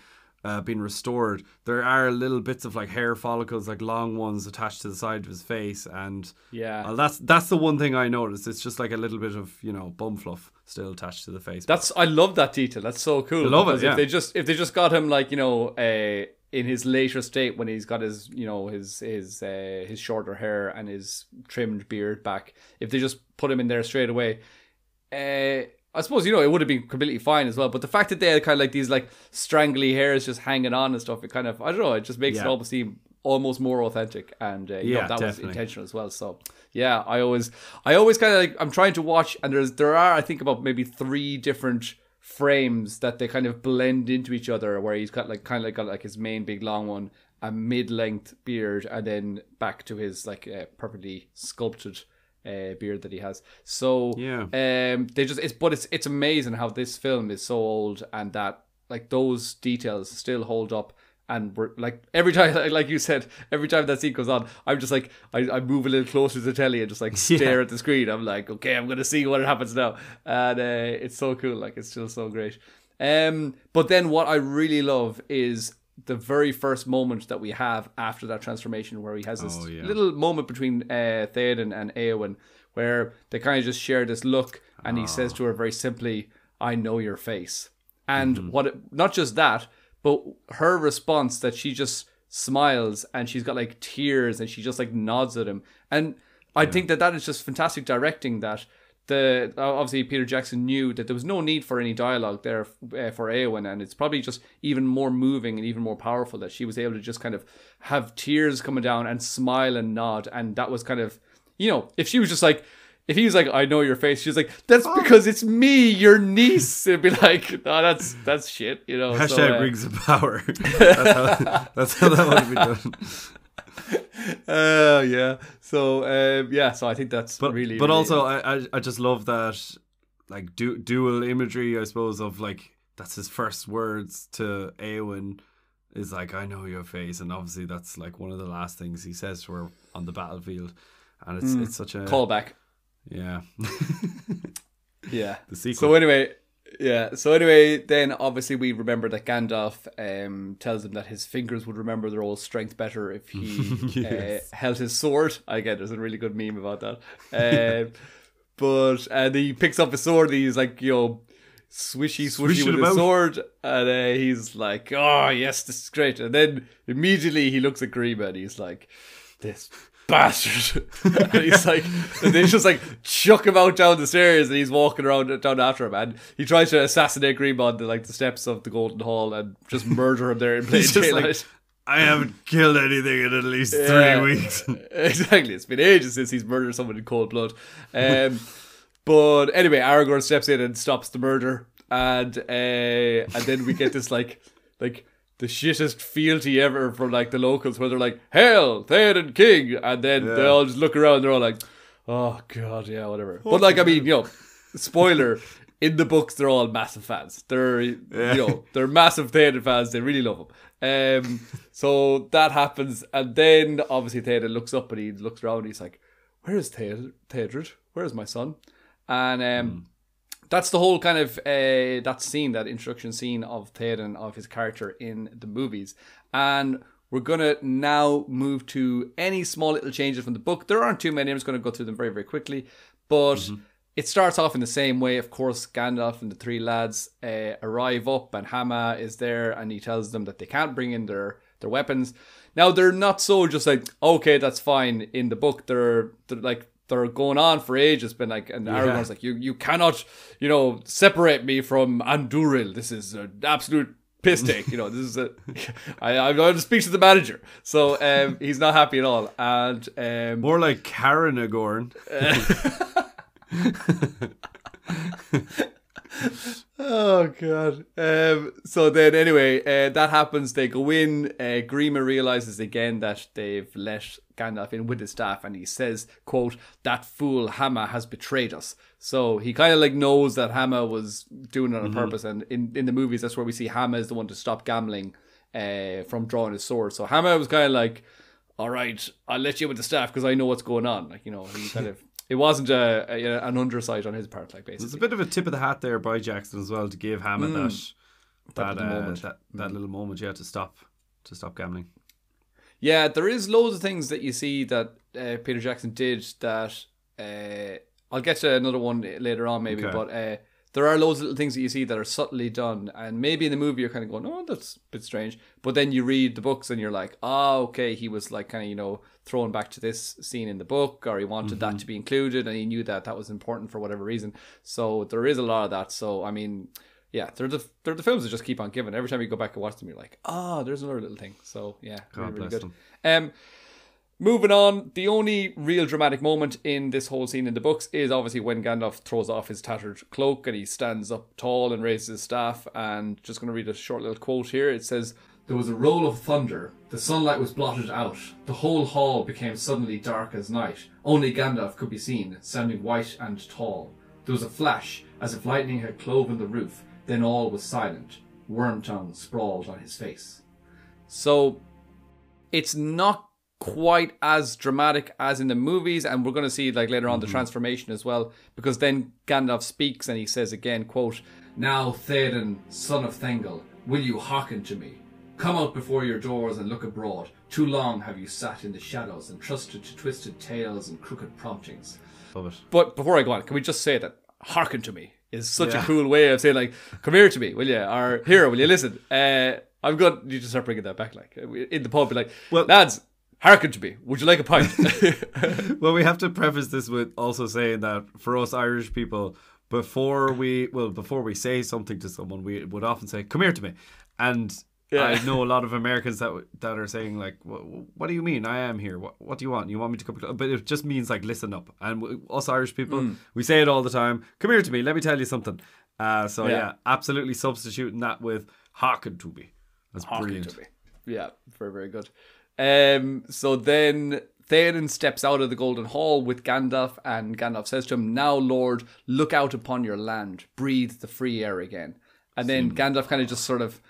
been restored, there are little bits of like hair follicles, like long ones attached to the side of his face, and that's the one thing I noticed. It's just like a little bit of, bum fluff still attached to the face. I love that detail. That's so cool. I love it. Yeah. If they just got him like in his later state when he's got his his shorter hair and his trimmed beard back, if they just put him in there straight away, I suppose, it would have been completely fine as well. But the fact that they had kind of like these like strangly hairs just hanging on and stuff, it kind of, I don't know, it just makes it almost seem almost more authentic. And that definitely was intentional as well. So yeah, I always kind of like, I'm trying to watch, and there are, I think, about maybe 3 different frames that they kind of blend into each other, where he's got like kind of got like his main big long one, a mid-length beard, and then back to his like perfectly sculpted beard that he has. So it's amazing how this film is so old, and that like those details still hold up. And we're like, every time, like you said, every time that scene goes on, I'm just like, I move a little closer to the telly and just like stare at the screen. I'm like, okay, I'm gonna see what happens now, and it's so cool. Like, it's still so great. But then what I really love is the very first moment that we have after that transformation, where he has this little moment between Theoden and Éowyn, where they kind of just share this look, and he says to her very simply, "I know your face." And not just that, but her response, that she just smiles and she's got like tears and she just like nods at him. And I think that is just fantastic directing, that obviously Peter Jackson knew that there was no need for any dialogue there for Éowyn, and it's probably just even more moving and even more powerful that she was able to just kind of have tears coming down and smile and nod. And that was kind of, if she was just like, if he was like, "I know your face," she's like, "That's because it's me, your niece." It'd be like, "Oh, that's shit," Hashtag rings of power. That's how that would be done. Yeah. So I think that's really. But also, I just love that, like, dual imagery, I suppose, of like, that's his first words to Éowyn is like, "I know your face," and obviously that's like one of the last things he says to her on the battlefield, and it's such a callback. Yeah. Yeah. The sequel. So anyway, then obviously we remember that Gandalf tells him that his fingers would remember their old strength better if he held his sword. Again, there's a really good meme about that. But he picks up his sword and he's like, swishy with his sword, and he's like, "Oh yes, this is great." And then immediately he looks at Grima and he's like, "This bastard." And he's like, and they just like chuck him out down the stairs, and he's walking around down after him, and he tries to assassinate Grima on the steps of the Golden Hall and just murder him there in plain daylight. Like, I haven't killed anything in at least 3 weeks. Exactly, it's been ages since he's murdered someone in cold blood. But anyway, Aragorn steps in and stops the murder, and then we get this like the shittest fealty ever from like the locals, where they're like, "Hail, Theoden King," and then they all just look around, they're all like, "Oh god, yeah, whatever." But like, I mean, spoiler, in the books they're all massive fans. They're they're massive Theoden fans. They really love him. So that happens, and then obviously Theoden looks up and he looks around and he's like, "Where is Theodred? Where is my son?" And that's the whole kind of that introduction scene of Theoden, of his character in the movies. And we're going to now move to any small little changes from the book. There aren't too many. I'm just going to go through them very, very quickly. But it starts off in the same way. Of course, Gandalf and the three lads arrive up, and Hama is there, and he tells them that they can't bring in their weapons. Now, they're not so just like, "Okay, that's fine." In the book, they're like, they're going on for ages, been like, and Aragorn's like, you cannot, separate me from Andúril. This is an absolute piss take. This is I'm going to speak to the manager. So he's not happy at all. And more like Karanagorn. Oh god. So then anyway, that happens. They go in. Grima realizes again that they've let Gandalf in with his staff, and he says, quote, "That fool Hama has betrayed us." So he kind of like knows that Hama was doing it on purpose, and in the movies that's where we see Hama is the one to stop gambling from drawing his sword. So Hama was kind of like, "All right, I'll let you with the staff because I know what's going on." Like, he kind of, it wasn't an undersight on his part, like, basically. There's a bit of a tip of the hat there by Jackson as well to give Hama that little moment, to stop gambling. Yeah, there is loads of things that you see that Peter Jackson did that I'll get to another one later on maybe, but there are loads of little things that you see that are subtly done, and maybe in the movie you're kind of going, "Oh, that's a bit strange," but then you read the books and you're like, "Oh, okay, he was like kind of thrown back to this scene in the book, or he wanted that to be included, and he knew that was important for whatever reason." So there is a lot of that. So I mean, yeah, they're the films that just keep on giving. Every time you go back and watch them, you're like, "Oh, there's another little thing." So yeah, really good. Moving on, the only real dramatic moment in this whole scene in the books is obviously when Gandalf throws off his tattered cloak and he stands up tall and raises his staff. And just going to read a short little quote here. It says, "There was a roll of thunder. The sunlight was blotted out. The whole hall became suddenly dark as night. Only Gandalf could be seen, standing white and tall. There was a flash, as if lightning had cloven the roof. Then all was silent. Wormtongue sprawled on his face." So it's not quite as dramatic as in the movies, and we're going to see like later on the transformation as well, because then Gandalf speaks and he says again, quote, Now, Theoden, son of Thengel, will you hearken to me? Come out before your doors and look abroad. Too long have you sat in the shadows and trusted to twisted tales and crooked promptings. Love it. But before I go on, can we just say that hearken to me is such a cool way of saying, like, come here to me, will you? Or here, will you listen? I'm good. You just start bringing that back, like, in the pub, be like, well, lads, hearken to me. Would you like a pint? Well, we have to preface this with also saying that for us Irish people, before we say something to someone, we would often say, come here to me. And I know a lot of Americans that are saying, like, what do you mean? I am here. What do you want? You want me to come? But it just means, like, listen up. And us Irish people, we say it all the time. Come here to me. Let me tell you something. So absolutely substituting that with hearken to me. That's brilliant. To me. Yeah, very, very good. So then Theoden steps out of the Golden Hall with Gandalf, and Gandalf says to him, now, Lord, look out upon your land. Breathe the free air again. And then Gandalf kind of just sort of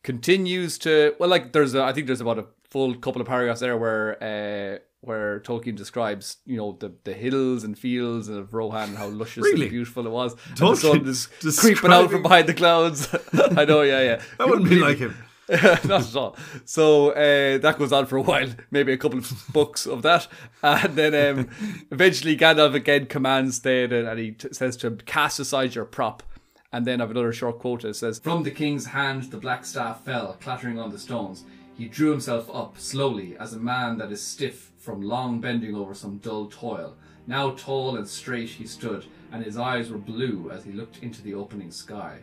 continues to, well, like, I think there's about a full couple of paragraphs there where Tolkien describes, you know, the hills and fields of Rohan, how luscious and beautiful it was. And the sun is creeping out from behind the clouds. I know, yeah. That wouldn't be like him. Not at all. So that goes on for a while, maybe a couple of books of that, and then eventually Gandalf again commands Theoden, and he says to him, cast aside your prop. And then I have another short quote that says, from the king's hand the black staff fell, clattering on the stones. He drew himself up slowly, as a man that is stiff from long bending over some dull toil. Now tall and straight he stood, and his eyes were blue as he looked into the opening sky.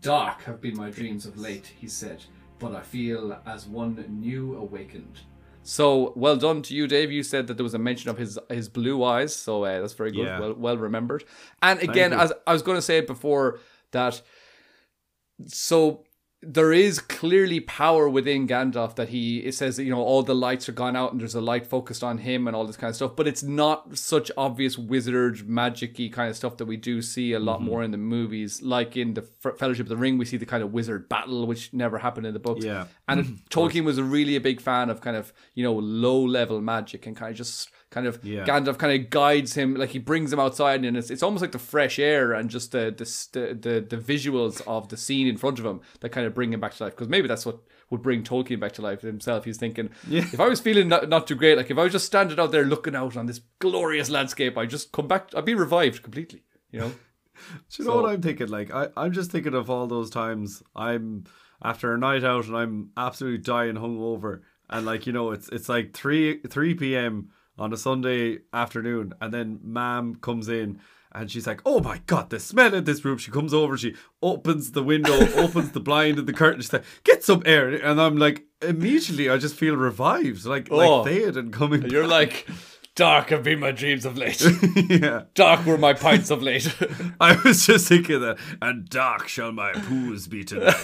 Dark have been my dreams of late, he said, but I feel as one new awakened. So, well done to you, Dave. You said that there was a mention of his blue eyes, so that's very good. Yeah. Well remembered. And again, as I was going to say it before, that so there is clearly power within Gandalf, that it says that, you know, all the lights are gone out and there's a light focused on him and all this kind of stuff, but it's not such obvious wizard magic-y kind of stuff that we do see a lot more in the movies. Like in the Fellowship of the Ring, we see the kind of wizard battle, which never happened in the books. Yeah. And Tolkien was really a big fan of kind of, you know, low-level magic, and Gandalf kind of guides him, like he brings him outside, and it's almost like the fresh air and just the visuals of the scene in front of him that kind of bring him back to life. Because maybe that's what would bring Tolkien back to life himself. He's thinking, if I was feeling not too great, like if I was just standing out there looking out on this glorious landscape, I'd just come back, I'd be revived completely, you know? Do you know what I'm thinking? Like, I'm just thinking of all those times I'm after a night out and I'm absolutely dying hungover, and, like, you know, it's like 3 p.m. on a Sunday afternoon, and then Mom comes in and she's like, oh my God, the smell in this room. She comes over, she opens the window, opens the blind and the curtain, she's like, get some air. And I'm like, immediately I just feel revived, like Theoden coming back. You're like, dark have been my dreams of late. Yeah. Dark were my pints of late. I was just thinking that, and dark shall my poos be tonight.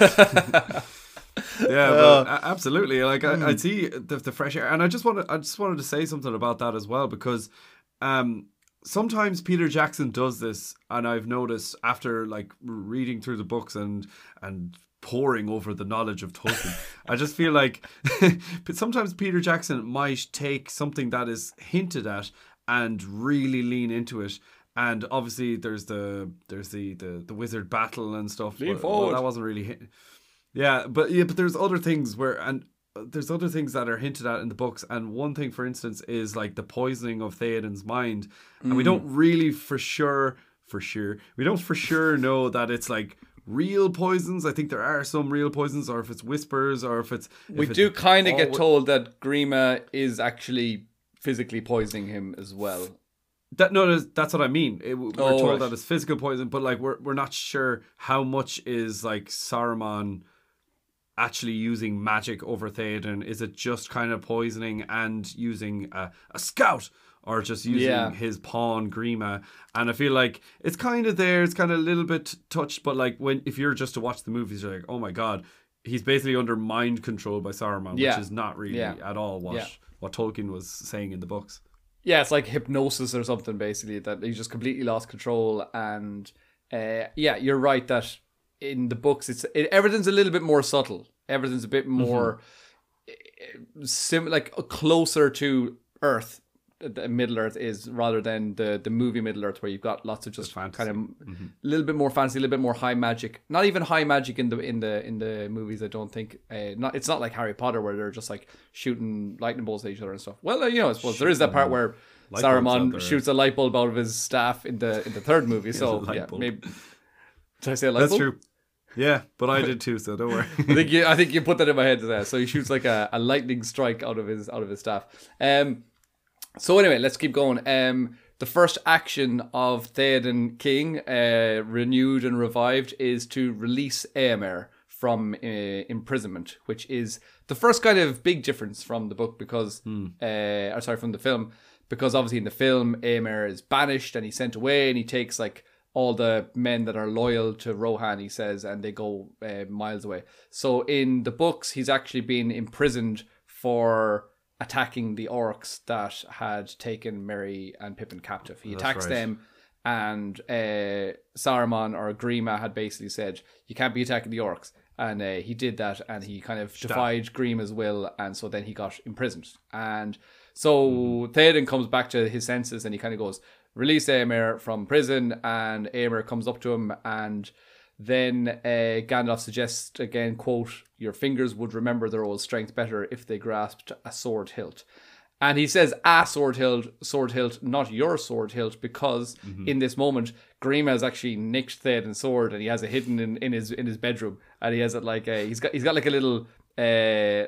Yeah, but absolutely. Like I see the fresh air, and I just wanted to say something about that as well, because sometimes Peter Jackson does this, and I've noticed after, like, reading through the books and poring over the knowledge of Tolkien, I just feel like sometimes Peter Jackson might take something that is hinted at and really lean into it. And obviously there's the wizard battle and stuff. Lean forward. That wasn't really Yeah, but there's other things there's other things that are hinted at in the books, and one thing, for instance, is like the poisoning of Theoden's mind, and we don't really for sure know that it's like real poisons. I think there are some real poisons, or if it's whispers, or if it's we do kind of get told that Grima is actually physically poisoning him as well. That's what I mean. We're told that it's physical poison, but like we're not sure how much is like Saruman actually using magic over Theoden. Is it just kind of poisoning and using a scout, or just using his pawn Grima? And I feel like it's kind of there, it's kind of a little bit touched, but like if you're just to watch the movies, you're like, oh my God, he's basically under mind control by Saruman, which is not really at all what Tolkien was saying in the books. Yeah, it's like hypnosis or something, basically, that he just completely lost control. And you're right that in the books, everything's a little bit more subtle. Everything's a bit more like closer to Earth Middle Earth is, rather than the movie Middle Earth, where you've got lots of just kind of a little bit more fancy, a little bit more high magic. Not even high magic in the movies, I don't think. It's not like Harry Potter where they're just like shooting lightning bolts at each other and stuff. Well, I suppose there is that part where Saruman shoots a light bulb out of his staff in the third movie. So yeah, maybe. Did I say a light bulb? That's true. Yeah, but I did too, so don't worry. I think you put that in my head today. So he shoots like a lightning strike out of his staff. So anyway, let's keep going. The first action of Theoden King, renewed and revived, is to release Éomer from imprisonment, which is the first kind of big difference from the book, because from the film, because obviously in the film Éomer is banished and he's sent away, and he takes like all the men that are loyal to Rohan, he says, and they go miles away. So in the books, he's actually been imprisoned for attacking the orcs that had taken Merry and Pippin captive. He attacks them, and Saruman or Grima had basically said, you can't be attacking the orcs. And he did that, and he kind of defied Grima's will, and so then he got imprisoned. And so Theoden comes back to his senses, and he kind of goes, release Éomer from prison, and Éomer comes up to him, and then Gandalf suggests again, quote, your fingers would remember their old strength better if they grasped a sword hilt. And he says a sword hilt, not your sword hilt, because in this moment Grima has actually nicked Theoden's sword, and he has it hidden in his bedroom, and he has it like he's got like a little I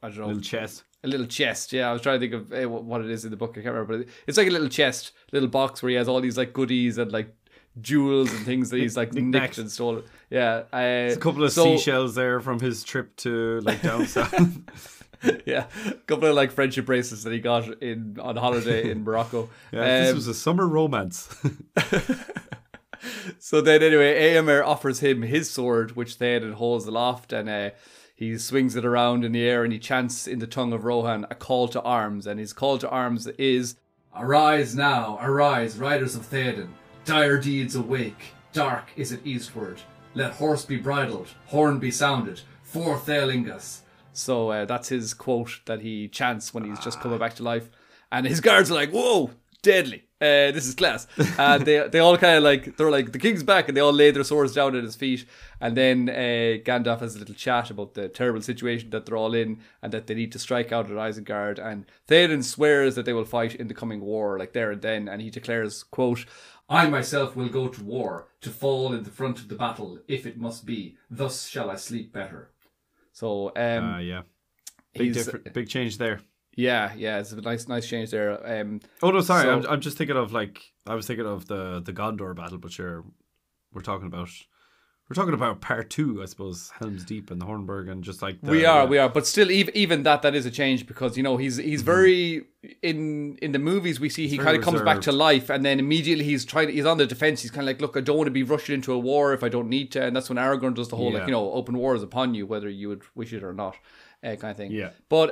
don't know, little chest. A little chest, yeah. I was trying to think of what it is in the book. I can't remember, but it's like a little chest, little box where he has all these like goodies and like jewels and things that he's like nicked and stolen. Yeah, there's a couple of seashells there from his trip to like down south. Yeah, a couple of like friendship bracelets that he got on holiday in Morocco. Yeah, this was a summer romance. So then anyway, Éomer offers him his sword, which Theoden holds aloft, and he swings it around in the air, and he chants in the tongue of Rohan a call to arms. And his call to arms is, arise now, arise, riders of Theoden. Dire deeds awake, dark is it eastward. Let horse be bridled, horn be sounded, forth Eolingas. So that's his quote that he chants when he's just coming back to life. And his guards are like, whoa, deadly. This is class. And they all kind of like, they're like, the king's back, and they all lay their swords down at his feet. And then Gandalf has a little chat about the terrible situation that they're all in, and that they need to strike out at Isengard. And Theoden swears that they will fight in the coming war, like there and then. And he declares, quote, I myself will go to war, to fall in the front of the battle, if it must be. Thus shall I sleep better. So, yeah. Big change there. Yeah, it's a nice change there. Oh no, sorry, I'm just thinking of I was thinking of the Gondor battle, but sure, we're talking about part 2, I suppose, Helm's Deep and the Hornburg, and just like we are, but still, even that is a change, because he's very in the movies we see he kind of comes back to life, and then immediately he's on the defense. He's kind of like, look, I don't want to be rushing into a war if I don't need to, and that's when Aragorn does the whole open war is upon you, whether you would wish it or not. Kind of thing. Yeah. But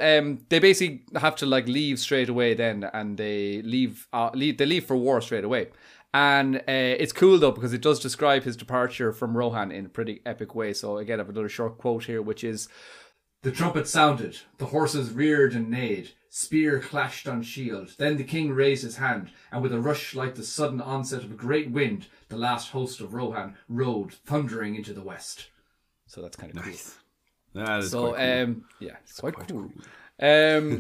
they basically have to like leave straight away then, and they leave for war straight away. And it's cool though, because it does describe his departure from Rohan in a pretty epic way. So again, I have another short quote here, which is, the trumpet sounded, the horses reared and neighed, spear clashed on shield. Then the king raised his hand, and with a rush like the sudden onset of a great wind, the last host of Rohan rode thundering into the west. So that's kind of nice. Cool. That is quite cool. Yeah, it's quite cool.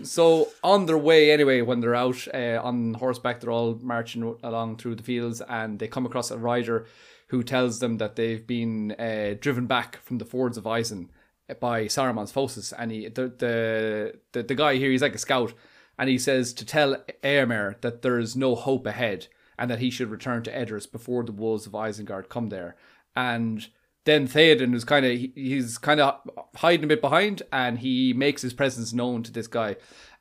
So on their way anyway, when they're out on horseback, they're all marching along through the fields, and they come across a rider who tells them that they've been driven back from the fords of Isen by Saruman's forces. And the guy here, he's like a scout, and he says to tell Éomer that there's no hope ahead, and that he should return to Eddard before the wolves of Isengard come there. And then Theoden, he's kind of hiding a bit behind, and he makes his presence known to this guy.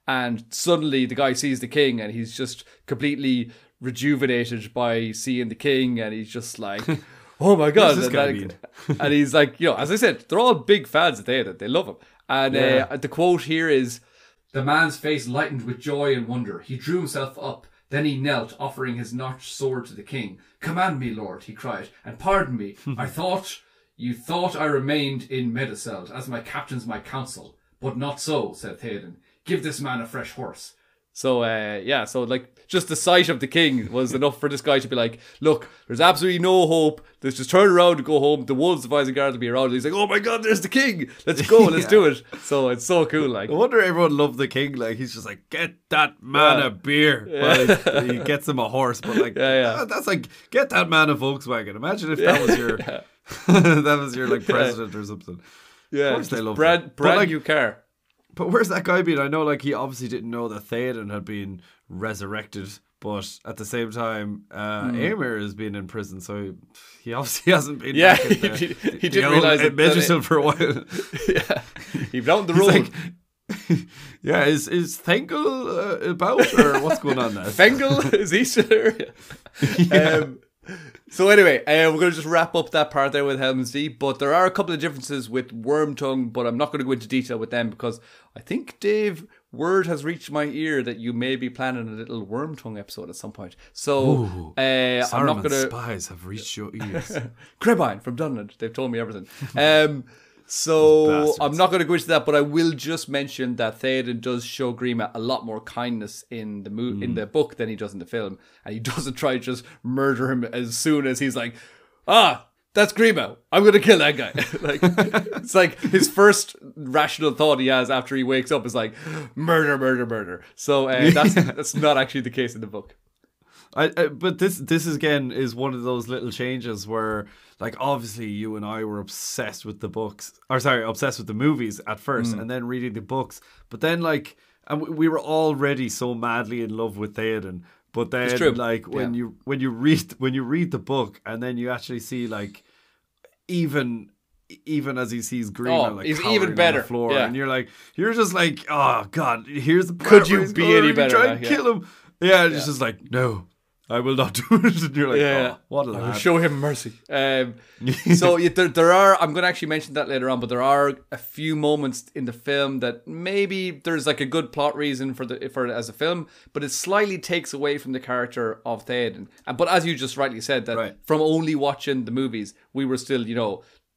And suddenly the guy sees the king, and he's just completely rejuvenated by seeing the king, and he's just like, oh my god. And he's like, as I said, they're all big fans of Theoden. They love him. And the quote here is, the man's face lightened with joy and wonder. He drew himself up. Then he knelt, offering his notched sword to the king. Command me, lord, he cried, and pardon me. You thought I remained in Meduseld, as my captains my counsel. But not so, said Theoden. Give this man a fresh horse. So so like just the sight of the king was enough for this guy to be like, look, there's absolutely no hope. Let's just turn around and go home. The wolves of Isengard will be around. And he's like, oh my god, there's the king. Let's go, let's do it. So it's so cool. Like, I wonder everyone loved the king. Like, he's just like, get that man a beer. Well, he gets him a horse, but like, that's like, get that man a Volkswagen. Imagine if that was your that was your like president or something. Yeah, of course they love brand new car. But where's that guy been? I know, like, he obviously didn't know that Theoden had been resurrected, but at the same time, Aemir has been in prison, so he obviously hasn't been back at he didn't realise it. Medjugorje for a while. He's down the road. Like, is Thengel about, or what's going on there? Thengel? Is he still there? So anyway, we're going to just wrap up that part there with Helm's Deep, but there are a couple of differences with Wormtongue, but I'm not going to go into detail with them because I think, Dave, word has reached my ear that you may be planning a little Wormtongue episode at some point. So I'm not going to... spies have reached your ears. Crabine from Dunland, they've told me everything. So I'm not going to go into that, but I will just mention that Theoden does show Grima a lot more kindness in the in the book than he does in the film, and he doesn't try to just murder him as soon as he's like, that's Grima, I'm going to kill that guy. Like, it's like his first rational thought he has after he wakes up is like, murder. So that's not actually the case in the book. But this is again is one of those little changes where, like, obviously you and I were obsessed with the obsessed with the movies at first, and then reading the books. But then, like, and we were already so madly in love with Theoden. But then, like, when you read the book, and then you actually see, like, even as he sees Grima, like, he's even better on the floor, and you're just like, oh god, here's the part could you be any better? Try and kill him. Yeah, it's just like, no, I will not do it. And you're like, what a lad. I will show him mercy. So there are, I'm going to actually mention that later on, but there are a few moments in the film that maybe there's like a good plot reason for it as a film, but it slightly takes away from the character of Theoden. But as you just rightly said, that from only watching the movies, we were still,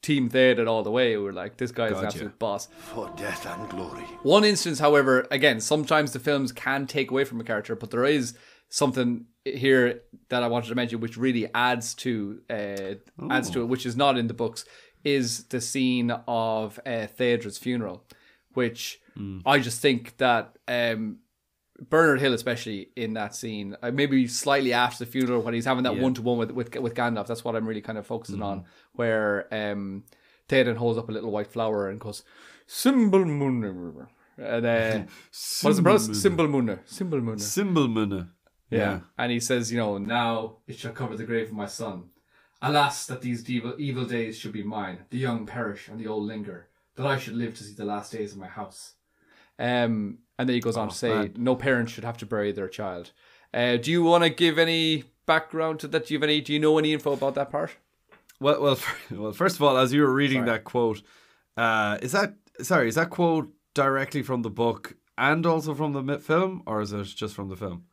Team Theoden all the way. We were like, this guy is an absolute boss. For death and glory. One instance, however, again, sometimes the films can take away from a character, but there is something here that I wanted to mention which really adds to it, which is not in the books, is the scene of Theodra's funeral, which I just think that Bernard Hill, especially in that scene, maybe slightly after the funeral when he's having that one-to-one with Gandalf, that's what I'm really kind of focusing on, where Theoden holds up a little white flower and goes, Symbalmunna. And what is it pronounced? Symbalmunna. Yeah. And he says, now it shall cover the grave of my son. Alas, that these evil days should be mine. The young perish and the old linger. That I should live to see the last days of my house. And then he goes on to say, no parent should have to bury their child. Do you want to give any background to that? Do you know any info about that part? Well, first of all, as you were reading that quote, is that quote directly from the book and also from the film, or is it just from the film?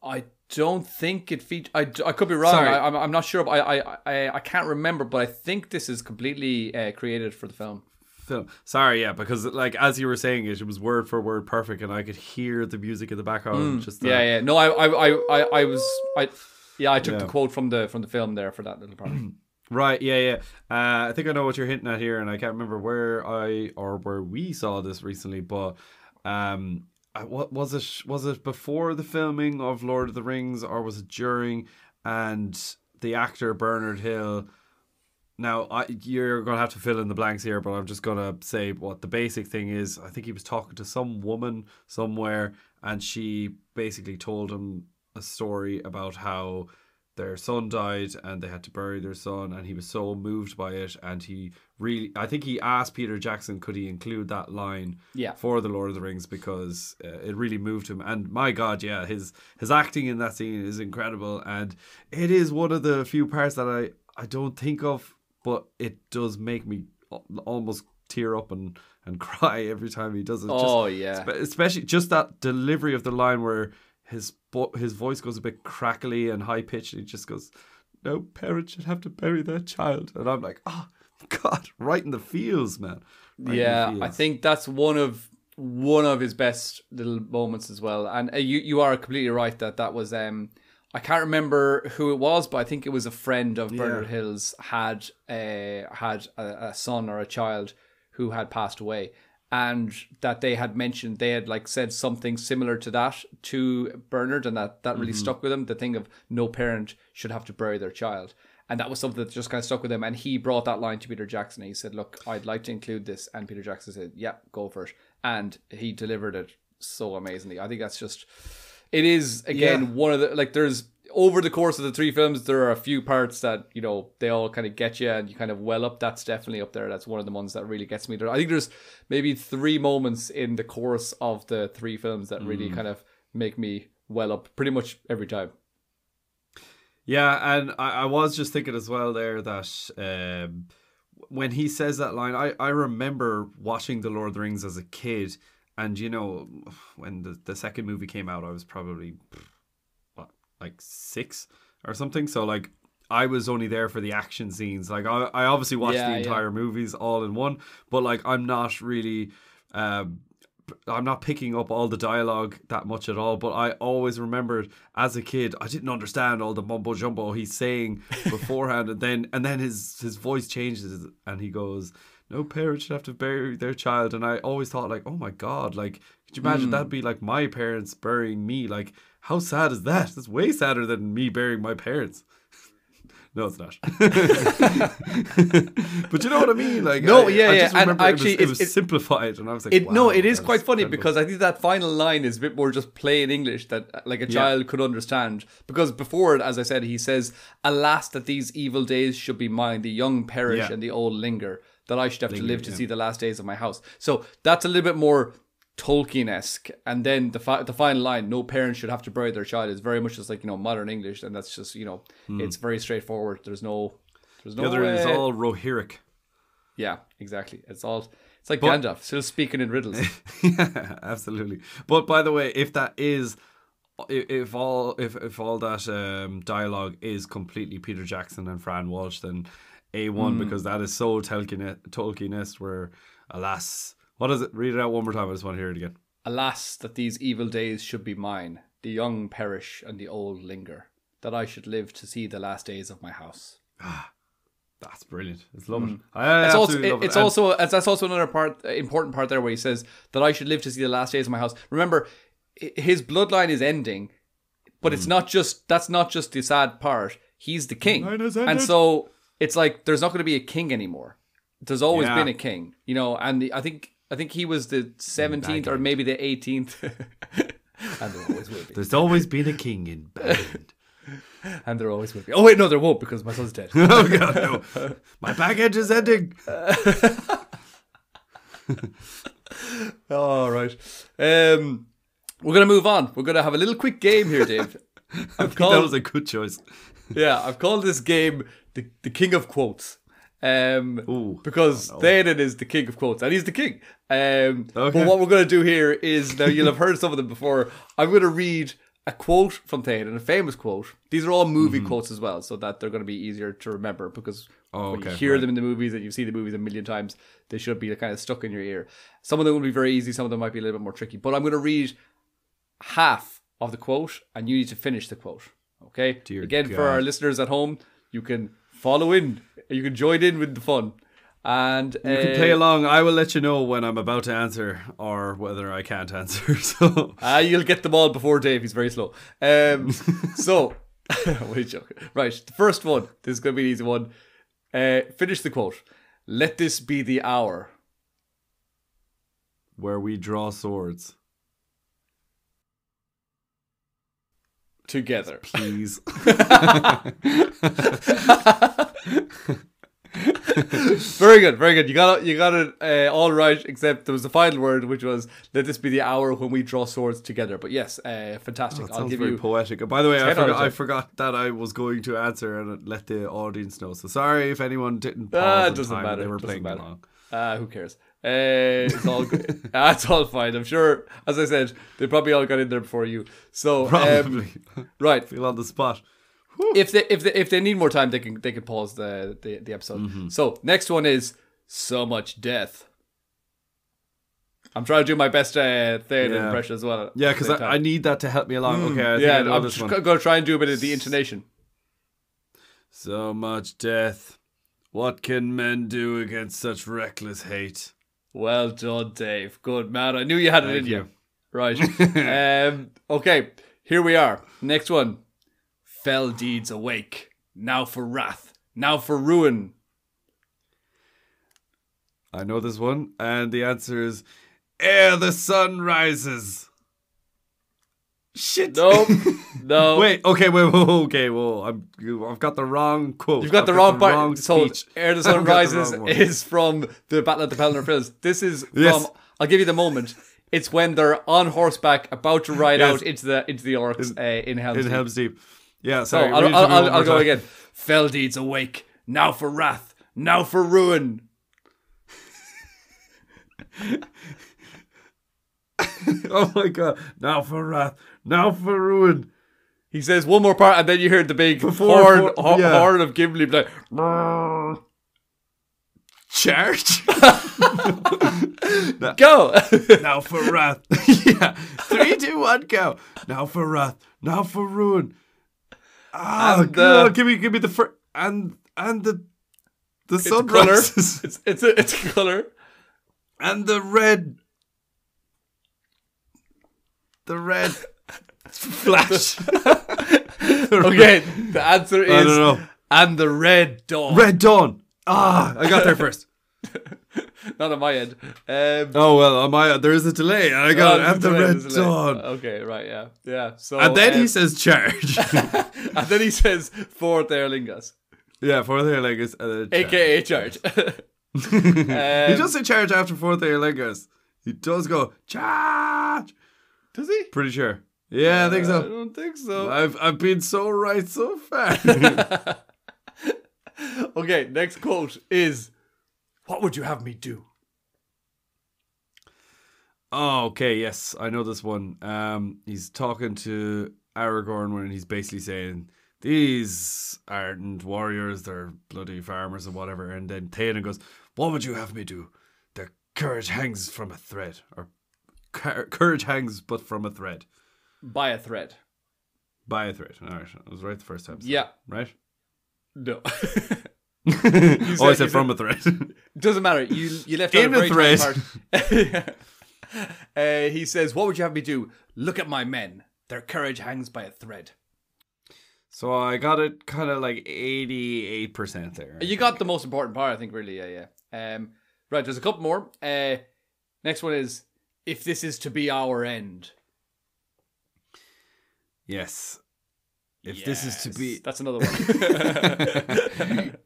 I don't think it features. I could be wrong. I'm not sure. But I can't remember. But I think this is completely created for the film. Sorry, yeah, because like as you were saying it was word for word perfect, and I could hear the music in the background. No, I took the quote from the film there for that little part. Right, yeah. I think I know what you're hinting at here, and I can't remember where we saw this recently, but what was it before the filming of Lord of the Rings, or was it during? And the actor Bernard Hill. Now, you're going to have to fill in the blanks here, but I'm just going to say what the basic thing is. I think he was talking to some woman somewhere, and she basically told him a story about how their son died and they had to bury their son, and he was so moved by it, and I think he asked Peter Jackson could he include that line for the Lord of the Rings, because it really moved him. And my God, yeah, his acting in that scene is incredible, and it is one of the few parts that I don't think of, but it does make me almost tear up and cry every time he does it. Especially just that delivery of the line where his voice goes a bit crackly and high pitched, and he just goes, "No parent should have to bury their child," and I'm like, oh God, right in the feels, man. I think that's one of one of his best little moments as well. And you are completely right that was I can't remember who it was, but I think it was a friend of Bernard Hill's had a son or a child who had passed away, and that they had mentioned, they had like said something similar to that to Bernard, and that really stuck with him. The thing of no parent should have to bury their child. And that was something that just kind of stuck with him. And he brought that line to Peter Jackson. He said, look, I'd like to include this. And Peter Jackson said, yeah, go for it. And he delivered it so amazingly. I think that's just, it is, again, one of the, like, there's, over the course of the 3 films, there are a few parts that, you know, they all kind of get you and you kind of well up. That's definitely up there. That's one of the ones that really gets me. I think there's maybe 3 moments in the course of the 3 films that really kind of make me well up pretty much every time. Yeah, and I was just thinking as well there that when he says that line, I remember watching The Lord of the Rings as a kid, and you know, when the second movie came out, I was probably, like 6 or something, so like I was only there for the action scenes. Like I obviously watched the entire movies all in one, but like I'm not really... I'm not picking up all the dialogue that much at all, but I always remembered as a kid, I didn't understand all the mumbo jumbo he's saying beforehand, and then his voice changes and he goes, no parent should have to bury their child. And I always thought, like, oh my God, like, could you imagine that'd be like my parents burying me? Like, how sad is that? That's way sadder than me burying my parents. No, it's not. But you know what I mean? Like, no, I just remember and actually, it was simplified, and I was like, wow, no, it is quite funny incredible. Because I think that final line is a bit more just plain English that like a child could understand. Because before it, as I said, he says, "Alas, that these evil days should be mine. The young perish and the old linger. That I should have to live to see the last days of my house." So that's a little bit more Tolkien-esque, and then the final line, no parent should have to bury their child, is very much just like, you know, modern English, and that's just, you know, it's very straightforward. There's no the other is all Rohirric. Yeah, exactly. It's like Gandalf still speaking in riddles. Yeah, absolutely. But by the way, if that is if all that dialogue is completely Peter Jackson and Fran Walsh, then A1, because that is so Tolkien-esque, where alas... What is it? Read it out one more time. I just want to hear it again. Alas, that these evil days should be mine. The young perish and the old linger. That I should live to see the last days of my house. That's brilliant. It's lovely. That's also another important part there where he says that I should live to see the last days of my house. Remember, his bloodline is ending, but it's not just, that's not just the sad part. He's the king. And so it's like, there's not going to be a king anymore. There's always been a king, you know, and I think he was the 17th or maybe the 18th. And there always will be. There's always been a king in Bagend. And there always will be. Oh wait, no, there won't, because my son's dead. Oh God, no. My baggage is ending. All right. We're going to move on. We're going to have a little quick game here, Dave. I think that was a good choice. Yeah, I've called this game the King of Quotes. Because Theoden is the king of quotes, and he's the king. But what we're going to do here is, now you'll have heard some of them before, I'm going to read a quote from Theoden, a famous quote. These are all movie quotes as well, so that they're going to be easier to remember, because when you hear them in the movies and you see the movies a million times, they should be kind of stuck in your ear. Some of them will be very easy, some of them might be a little bit more tricky, but I'm going to read half of the quote, and you need to finish the quote. Okay? Again, for our listeners at home, you can follow in. You can join in with the fun. And you can play along. I will let you know when I'm about to answer or whether I can't answer. So you'll get them all before Dave. He's very slow. So, what are you joking? Right, the first one. This is going to be an easy one. Finish the quote. Let this be the hour where we draw swords together, please. Very good, very good. You got it all right, except there was the final word, which was "let this be the hour when we draw swords together." But yes, fantastic. I'll give you poetic. By the way, I forgot that I was going to answer and let the audience know. So sorry if anyone didn't pause. It doesn't matter. They were playing along. Who cares? It's all good. It's all fine. I'm sure, as I said, they probably all got in there before you. So probably right. Feel on the spot. If they need more time, they can pause the episode. So next one is so much death I'm trying to do my best Theoden impression as well. Yeah, because I need that to help me along. Okay, I'm just going to try and do a bit of the intonation. So much death. What can men do against such reckless hate? Well done, Dave. Good man. I knew you had it in you. Right. Okay, here we are. Next one. Fell deeds awake. Now for wrath. Now for ruin. I know this one, and the answer is ere the sun rises. Shit. No. Wait. Okay. Whoa. I've got the wrong quote. You've got the wrong part. So, ere the sun rises is from the Battle of the Peleannor Fields. This is from. I'll give you the moment. It's when they're on horseback, about to ride out into the orcs in Helm's Deep. In Helm's Deep. Yeah. Sorry. So I'll go again. Fell deeds awake. Now for wrath. Now for ruin. Oh my god. Now for wrath. Now for ruin. He says one more part and then you hear the big horn of Gimli like charge. Go. Now for wrath. Yeah. 3, 2, 1, go. Now for wrath. Now for ruin. Oh god. Give me the first and the sun color. It's a color. And the red flash. Okay, the answer is I don't know. And the red dawn. Red dawn. I got there first. Not on my end. Oh well, on my end there is a delay. I got it. And the red dawn. Okay, right, yeah. So and then he says charge. And then he says fourth Aerlingus. Yeah, fourth Aerlingus, AKA charge. He does say charge after fourth Aerlingus. He does go charge. Does he? Pretty sure. Yeah, I think so. I don't think so. I've been so right so far. Okay, next quote is, "What would you have me do?" Oh, okay, yes, I know this one. He's talking to Aragorn when he's basically saying, these aren't warriors, they're bloody farmers and whatever. And then Theoden goes, what would you have me do? Their courage hangs from a thread. Or courage hangs but from a thread. By a thread. By a thread. All right, I was right the first time. So, yeah. Right? No. I said from a thread. Doesn't matter. You left out in a very thread. Part. He says, what would you have me do? Look at my men. Their courage hangs by a thread. So I got it kind of like 88% there. You got the most important part, I think, really. Yeah. Right, there's a couple more. Next one is, if this is to be our end. Yes. If this is to be... That's another one.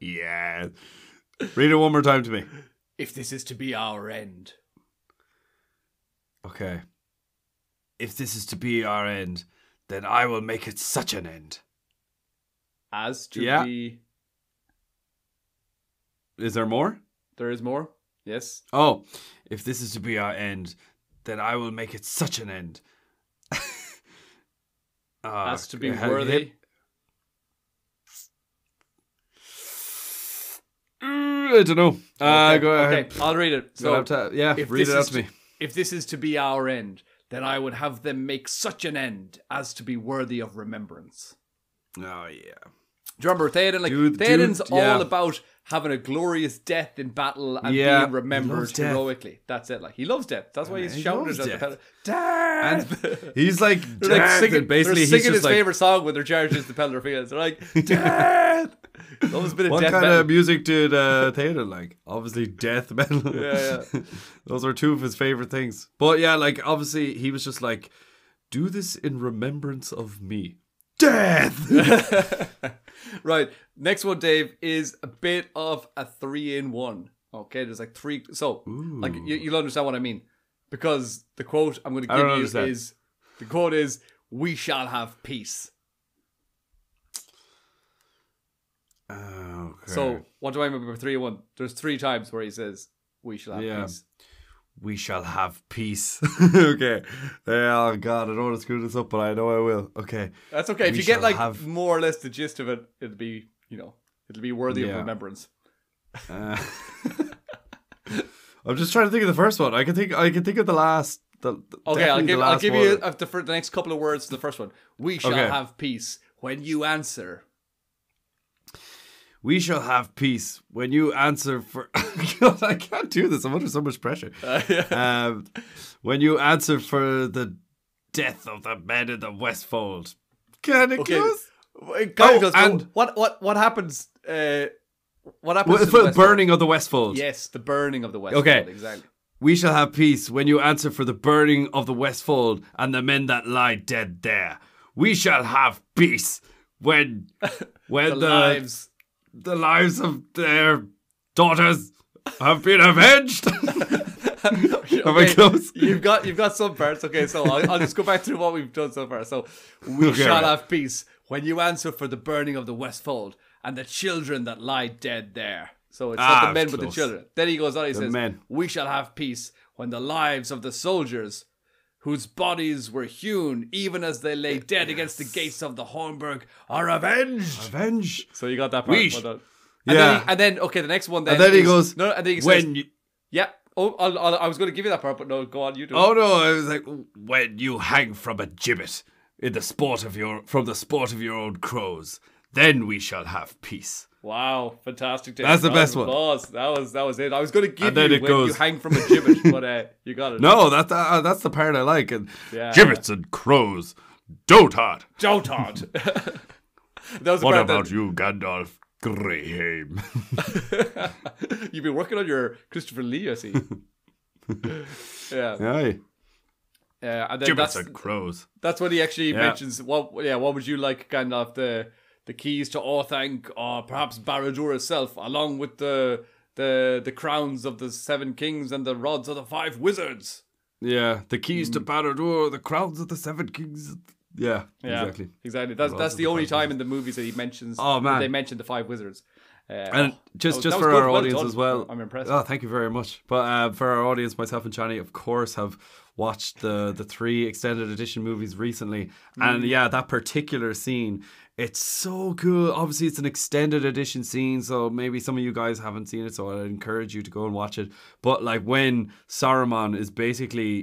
Yeah. Read it one more time to me. If this is to be our end. Okay. If this is to be our end, then I will make it such an end. As to be... Is there more? There is more, yes. Oh, if this is to be our end, then I will make it such an end. As to be worthy. I don't know. Go ahead. Okay, I'll read it. So, read it out to me. If this is to be our end, then I would have them make such an end as to be worthy of remembrance. Oh, yeah. Do you remember Theoden? Theoden's all about having a glorious death in battle and being remembered heroically. That's it. Like, he loves death. That's why he's shouting at the death. And he's like, singing, basically, they're singing his favourite song when they're charging the Peleannor Fields. They're like, death! Loves a bit of what death kind metal. of music did Theoden like? Obviously, death metal. Yeah. Those are two of his favourite things. But yeah, like, obviously, he was just like, do this in remembrance of me. Death! Right, next one, Dave, is a bit of a 3-in-1. Okay, there's like three. So, like, you'll understand what I mean. Because the quote I'm going to give you is, the quote is, we shall have peace. Okay. So, what do I remember for 3-in-1? There's 3 times where he says, we shall have peace. We shall have peace. Okay. Oh, God, I don't want to screw this up, but I know I will. Okay. That's okay. If you get, like, more or less the gist of it, it'll be, it'll be worthy of remembrance. I'm just trying to think of the first one. I can think of the last. Okay, I'll give you the next couple of words to the first one. We shall have peace when you answer. We shall have peace when you answer for... God, I can't do this. I'm under so much pressure. When you answer for the death of the men in the Westfold. Kind of close. And what happens? What happens for the burning of the Westfold? Yes, the burning of the Westfold. Okay, exactly. We shall have peace when you answer for the burning of the Westfold and the men that lie dead there. We shall have peace when the lives of their daughters have been avenged. Am I close? You've got some parts. Okay, so I'll just go back to what we've done so far. So we shall have peace when you answer for the burning of the Westfold and the children that lie dead there. So it's not the men but the children. Then he goes on, he says, we shall have peace when the lives of the soldiers whose bodies were hewn even as they lay dead against the gates of the Hornburg are avenged. So you got that part. And then the next one then. And then he goes, no, and then he when says, yeah. Oh, I was going to give you that part, but no, go on, you do. Oh no, I was like, when you hang from a gibbet from the sport of your own crows, then we shall have peace. Wow, fantastic! Dave. That's the best one. That was it. I was going to give you when you hang from a gibbet, but you got it. No, that's the part I like. And gibbets and crows, dotard. What about you, Gandalf Greyheim? You've been working on your Christopher Lee, I see. Yeah. And then gibbets and crows. That's when he actually mentions what would you like, Gandalf, the keys to Orthanc, or perhaps Barad-dûr itself, along with the crowns of the 7 kings and the rods of the 5 wizards. Yeah, the keys to Barad-dûr, the crowns of the 7 kings. Yeah, exactly. That's the only time in the movies that he mentions. Oh man, they mention the 5 wizards. And just for our audience as well, I'm impressed. Oh, thank you very much. But for our audience, myself and Chani, of course, have watched the 3 extended edition movies recently, and that particular scene, it's so cool. Obviously, it's an extended edition scene, so maybe some of you guys haven't seen it, so I'd encourage you to go and watch it. But like when Saruman is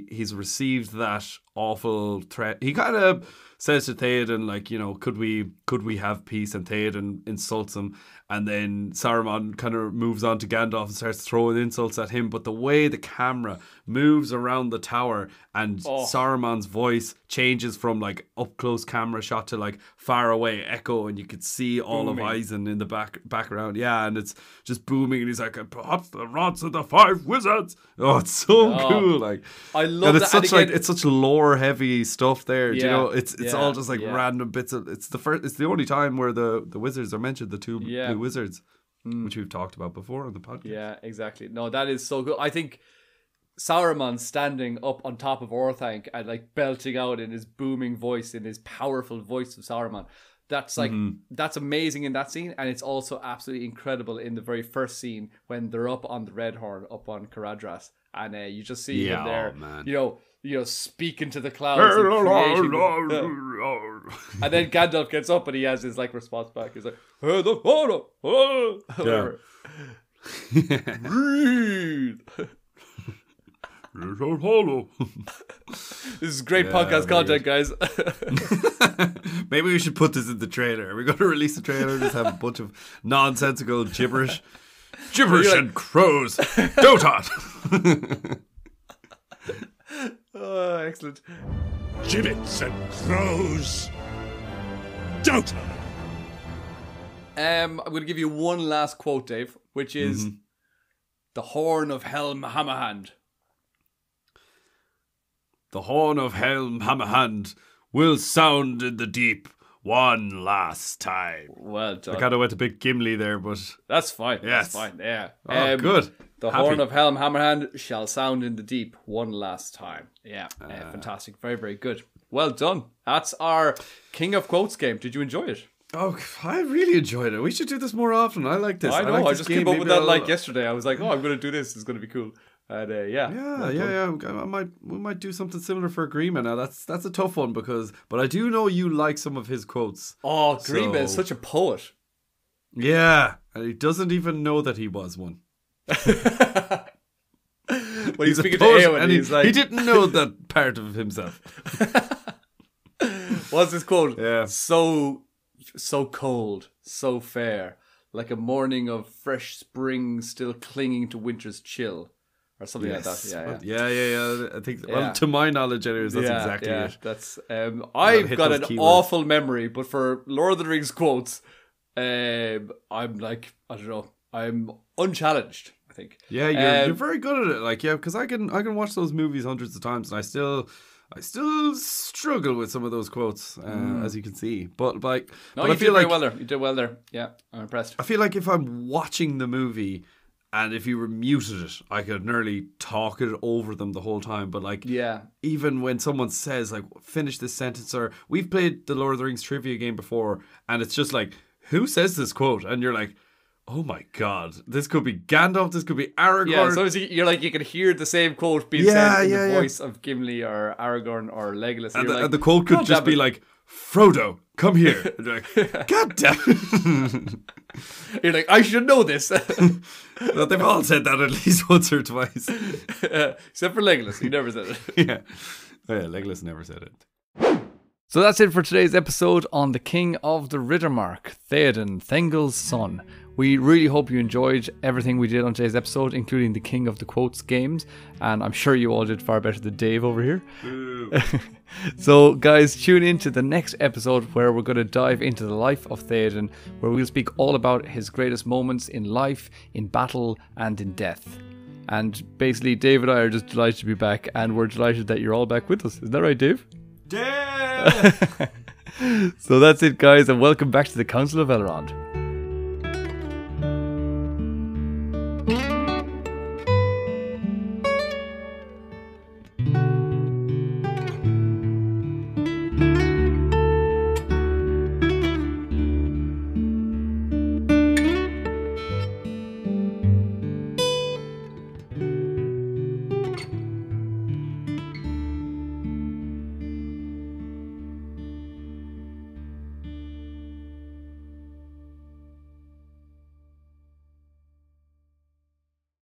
he's received that awful threat, he kind of says to Theoden, like, you know, could we have peace? And Theoden insults him, and then Saruman kind of moves on to Gandalf and starts throwing insults at him. But the way the camera moves around the tower and Saruman's voice changes from like up close camera shot to like far away echo, and you could see all of Eisen in the background. Yeah, and it's just booming, and he's like, perhaps the rods of the 5 wizards. Oh, it's so cool. Like, I love that. It's such lore heavy stuff there. Do you know, it's all just like random bits of. It's the only time where the wizards are mentioned, the 2 blue wizards, which we've talked about before on the podcast. Yeah, exactly. No, that is so good. I think Saruman standing up on top of Orthanc and like belting out in his booming voice, in his powerful voice of Saruman. That's like that's amazing in that scene, and it's also absolutely incredible in the very first scene when they're up on the Red Horn, up on Caradhras, and you just see him there, you know, speaking to the clouds, and then Gandalf gets up and he has his like response back. He's like, "Hey, the whatever. Breathe." This is great podcast content, guys. Maybe we should put this in the trailer. We're going to release a trailer, just have a bunch of nonsensical gibberish and crows. Dotard. Oh, excellent. Gibbets and crows. Dotard. I'm going to give you one last quote, Dave, which is the Horn of Helm Hammerhand. The horn of Helm Hammerhand will sound in the deep one last time. Well done. I kind of went a bit Gimli there, but that's fine. Yes. That's fine. Yeah. Good. The horn of Helm Hammerhand shall sound in the deep one last time. Yeah. Fantastic. Very, very good. Well done. That's our King of Quotes game. Did you enjoy it? Oh, I really enjoyed it. We should do this more often. I like this. I know. I just came up with that like yesterday. I was like, I'm going to do this. It's going to be cool. And we might do something similar for Grima. Now that's a tough one but I do know you like some of his quotes. Oh, Grima is such a poet. Yeah, and he doesn't even know that he was one. when he's speaking to Eowyn, he's like... He didn't know that part of himself. What's his quote? Yeah. So cold, so fair, like a morning of fresh spring still clinging to winter's chill. Or something like that. Yeah. I think, well, to my knowledge, anyways, that's exactly it. That's I've got an awful memory, but for Lord of the Rings quotes, I'm like, I don't know, I'm unchallenged, I think. Yeah, you're very good at it. Like, yeah, because I can watch those movies hundreds of times, and I still struggle with some of those quotes, as you can see. But like, no, you did very well there. You did well there. Yeah, I'm impressed. I feel like if I'm watching the movie, and if you were muted it, I could nearly talk it over them the whole time. But like, even when someone says like, finish this sentence, or we've played the Lord of the Rings trivia game before, and it's just like, who says this quote? And you're like, oh my God, this could be Gandalf, this could be Aragorn. Yeah, so you're like, you can hear the same quote being said in the voice of Gimli or Aragorn or Legolas. And the quote could just be like, Frodo, come here. And you're like, God damn it. You're like, I should know this. Well, they've all said that at least once or twice. Except for Legolas, he never said it. Yeah. Oh, yeah, Legolas never said it. So that's it for today's episode on the King of the Riddermark, Theoden, Thengil's son. We really hope you enjoyed everything we did on today's episode, including the King of the Quotes games, and I'm sure you all did far better than Dave over here. So guys, tune in to the next episode where we're going to dive into the life of Theoden, where we'll speak all about his greatest moments in life, in battle, and in death. And basically, Dave and I are just delighted to be back, and we're delighted that you're all back with us. Isn't that right, Dave? Dave! So that's it, guys, and welcome back to the Council of Elrond.